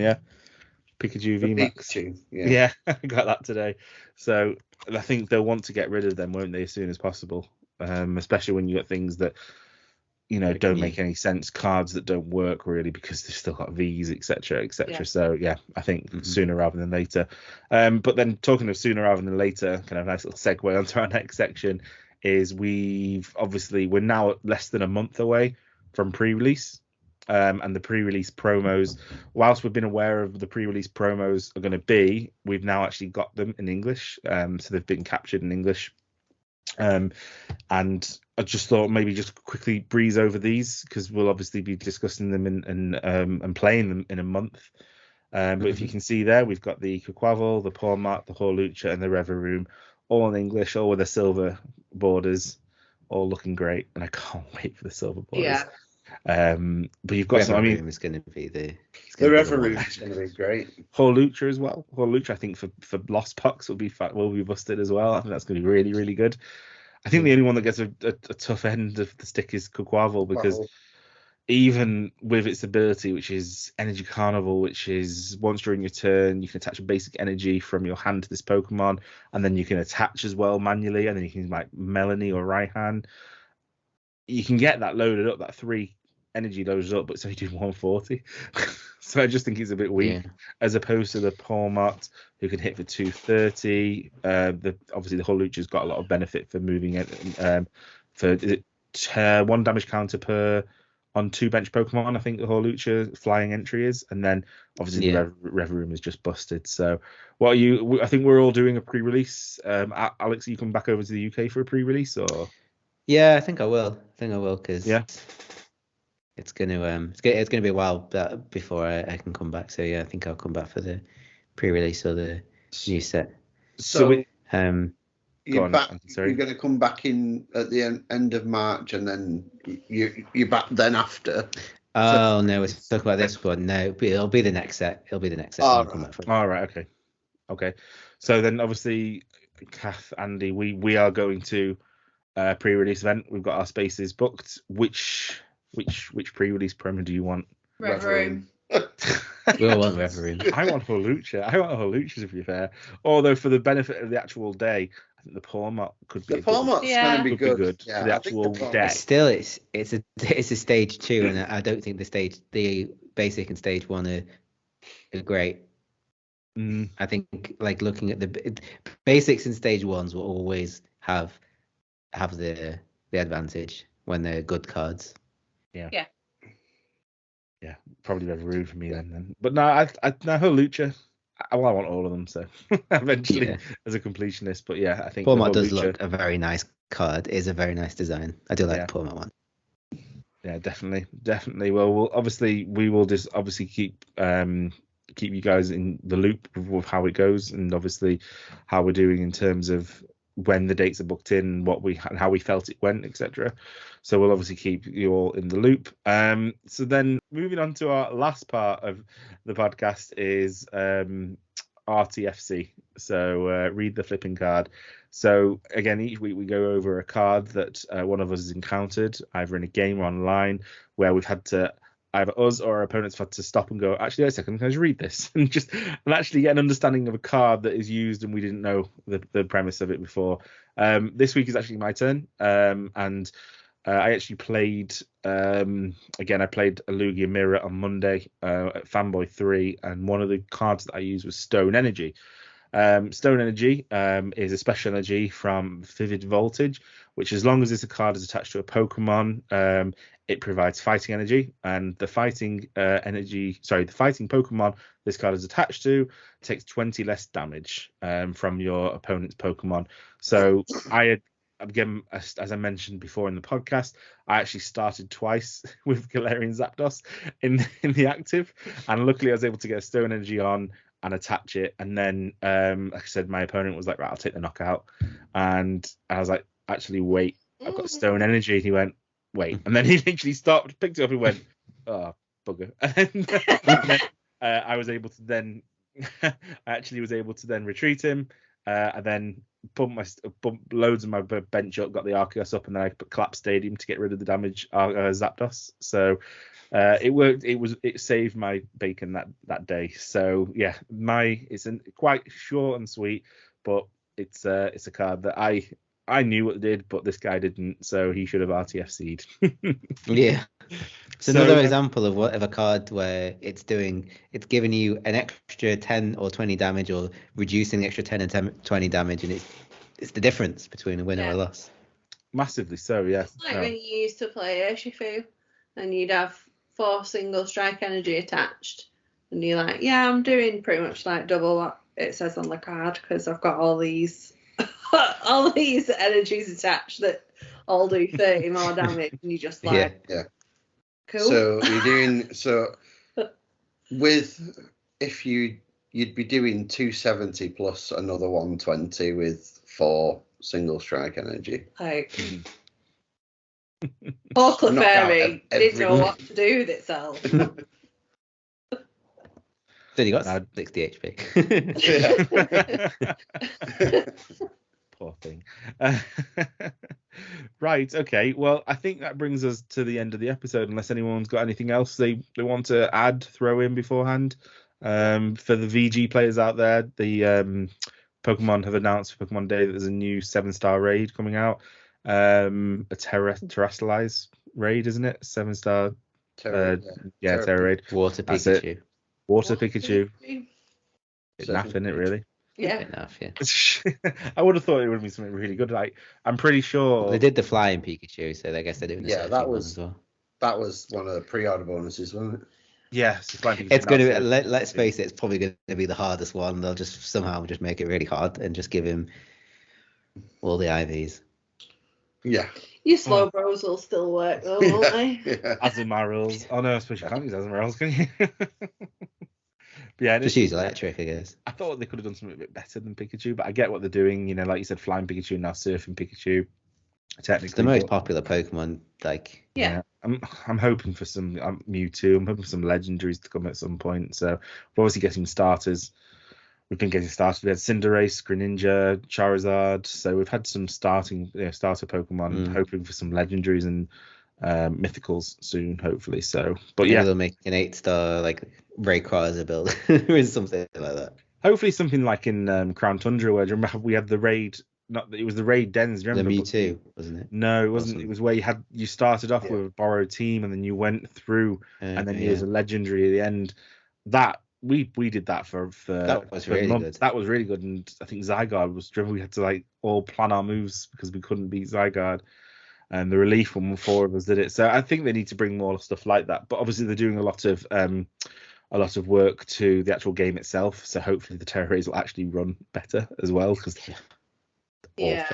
Pikachu VMAX. Pikachu, yeah, I got that today. So I think they'll want to get rid of them, won't they, as soon as possible? Especially when you get things that don't make any sense, cards that don't work really because they've still got V's, etc. Yeah. So I think sooner rather than later. But then talking of sooner rather than later, kind of a nice little segue onto our next section is we're now less than a month away from pre-release. And the pre-release promos, whilst we've been aware of the pre-release promos are going to be, we've now actually got them in English. So they've been captured in English. And I just thought maybe just quickly breeze over these, because we'll obviously be discussing them and playing them in a month. But if you can see there, we've got the Quaquaval, the Pawmot, the Hawlucha, and the Reveroom, all in English, all with their silver borders, all looking great. And I can't wait for the silver borders. Yeah. But you've got some. I mean, is going to be the Reveroom is going to be great. Hawlucha as well. Hawlucha, I think for Lost Pucks will be busted as well. I think that's going to be really, really good. I think the only one that gets a tough end of the stick is Quaquaval, because even with its ability, which is Energy Carnival, which is once during your turn, you can attach a basic energy from your hand to this Pokemon, and then you can attach as well manually, and then you can like Melanie or Raihan. You can get that loaded up, that 3 energy loaded up, but it's only doing 140. So I just think it's a bit weak, as opposed to the Pawmot, who can hit for 230. Obviously the Hawlucha's got a lot of benefit for moving it. For 1 damage counter per on 2 bench Pokemon, I think the Hawlucha flying entry is, and then obviously the Reveroom is just busted. So what are you? I think we're all doing a pre-release. Alex, are you coming back over to the UK for a pre-release, or? Yeah, I think I will. Because it's gonna be a while before I can come back. So yeah, I think I'll come back for the pre-release or the new set. So you're going to come back in at the end of March, and then you're back then after. Oh no, we're talking about this one. No, it'll be the next set. All right. Okay. So then obviously, Kath, Andy, we are going to pre-release event. We've got our spaces booked. Which pre-release promo do you want? Reveroom. We all want Reveroom. I want Hawlucha, to be fair. Although for the benefit of the actual day, I think the Pawmot could be. The Pawmot's going to be good. For the actual day. Still, it's a stage 2, and I don't think the basic and stage 1 are great. I think like looking at the basics in stage 1s will always have the advantage when they're good cards. Yeah, probably Reveroom for me then. But no, I Hawlucha. I want all of them, so eventually as a completionist. But yeah, I think Pawmot does look a very nice card. It is a very nice design. I do like the Pawmot one. Yeah, definitely. Well, we will just keep you guys in the loop with how it goes, and obviously how we're doing in terms of when the dates are booked in, and how we felt it went, etc. So we'll obviously keep you all in the loop. So then moving on to our last part of the podcast is RTFC. So read the flipping card. So again, each week we go over a card that one of us has encountered, either in a game or online, where we've had to, either us or our opponents have had to stop and go, actually, wait a second, can I just read this? and actually get an understanding of a card that is used and we didn't know the premise of it before. This week is actually my turn. And I actually played, I played a Lugia Mirror on Monday at Fanboy 3, and one of the cards that I used was Stone Energy. Stone Energy is a special energy from Vivid Voltage, which as long as this card is attached to a Pokemon, it provides fighting energy, and the fighting Pokemon this card is attached to takes 20 less damage from your opponent's Pokemon. So again, as I mentioned before in the podcast, I actually started twice with Galarian Zapdos in the active, and luckily I was able to get a Stone Energy on and attach it, and then like I said, my opponent was like, right, I'll take the knockout, and I was like, actually wait, I've got Stone Energy. And he went, wait, and then he literally stopped, picked it up, and went, oh bugger. And then, I was able to then retreat him, and then pump loads of my bench up, got the Arceus up, and then I put Collapse Stadium to get rid of the damage Zapdos. So it worked. It saved my bacon that day. So yeah, it's quite short and sweet, but it's a card that I knew what it did, but this guy didn't, so he should have RTFC'd. Yeah. It's another example of a card where it's giving you an extra 10 or 20 damage, or reducing the extra 10 and 20 damage, and it's the difference between a win or a loss. Massively so, yes. It's like when you used to play Urshifu and you'd have 4 single strike energy attached, and you're like, yeah, I'm doing pretty much like double what it says on the card because I've got all these all these energies attached that all do 30 more damage, and you just like, Yeah. cool. So you're doing if you'd be doing 270 plus another 120 with 4 single strike energy. Like, poor Clefairy didn't know what to do with itself. Then you got 60 HP. Poor thing. Right, okay. Well, I think that brings us to the end of the episode, unless anyone's got anything else they want to add, throw in beforehand. For the VG players out there, the Pokemon have announced for Pokemon Day that there's a new 7-star raid coming out. A Terrestrialize raid, isn't it? 7-star. Terra raid. Water Pikachu. Water Pikachu. It's naff, isn't it, really? Yeah. Enough, yeah. I would have thought it would be something really good. Like, I'm pretty sure they did the flying Pikachu, so I guess they're doing the that was as well. That was one of the pre-order bonuses, wasn't it? Yeah, it's going to. Let's face it, it's probably going to be the hardest one. They'll just somehow make it really hard and just give him all the IVs. Yeah. Your slow bros will still work though, won't they? Yeah. Azumarill. Oh no, I suppose you can't use Azumarills, can you? Yeah, just use electric, I guess. I thought they could have done something a bit better than Pikachu, but I get what they're doing. You know, like you said, flying Pikachu and now surfing Pikachu. Technically, it's the most popular Pokemon. Like, yeah. I'm hoping for some Mewtwo. I'm hoping for some legendaries to come at some point. So we're obviously getting starters. We've been getting starters. We had Cinderace, Greninja, Charizard. So we've had some starter Pokemon. Hoping for some legendaries and mythicals soon, hopefully. So, but maybe they'll make an 8-star like Rayquaza build or something like that. Hopefully something like in Crown Tundra, where remember we had the raid. It was the raid dens. Remember the Mewtwo, wasn't it? No, it wasn't. It was where you started off with a borrowed team, and then you went through, and then you was a legendary at the end. That we did that for that was really months. good. That was really good, and I think Zygarde was driven. We had to like all plan our moves because we couldn't beat Zygarde. And the relief when 4 of us did it. So I think they need to bring more stuff like that. But obviously they're doing a lot of work to the actual game itself. So hopefully the Terra Rays will actually run better as well, because they're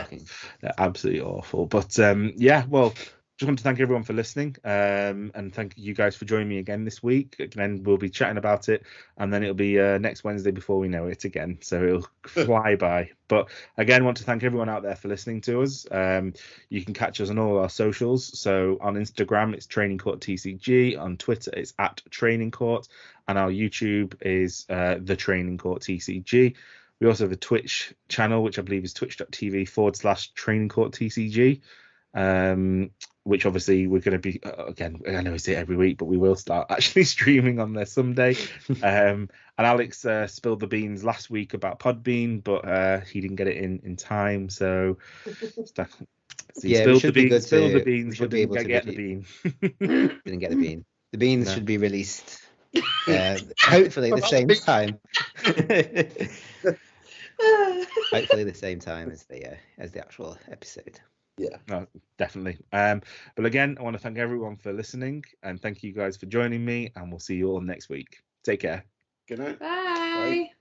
absolutely awful. But well, just want to thank everyone for listening, and thank you guys for joining me again this week. Again, we'll be chatting about it, and then it'll be next Wednesday before we know it again. So it'll fly by. But again, want to thank everyone out there for listening to us. You can catch us on all our socials. So on Instagram, it's Training Court TCG. On Twitter, it's @Training Court, and our YouTube is the Training Court TCG. We also have a Twitch channel, which I believe is twitch.tv/Training Court TCG. Which obviously we're going to be, again, I know we say it every week, but we will start actually streaming on there someday. And Alex spilled the beans last week about Podbean, but he didn't get it in time. So he spilled the beans, but didn't get the bean. Didn't get the bean. The beans should be released hopefully the same time. Hopefully the same time as the actual episode. Yeah, no, definitely. But again, I want to thank everyone for listening, and thank you guys for joining me, and we'll see you all next week. Take care. Good night. Bye.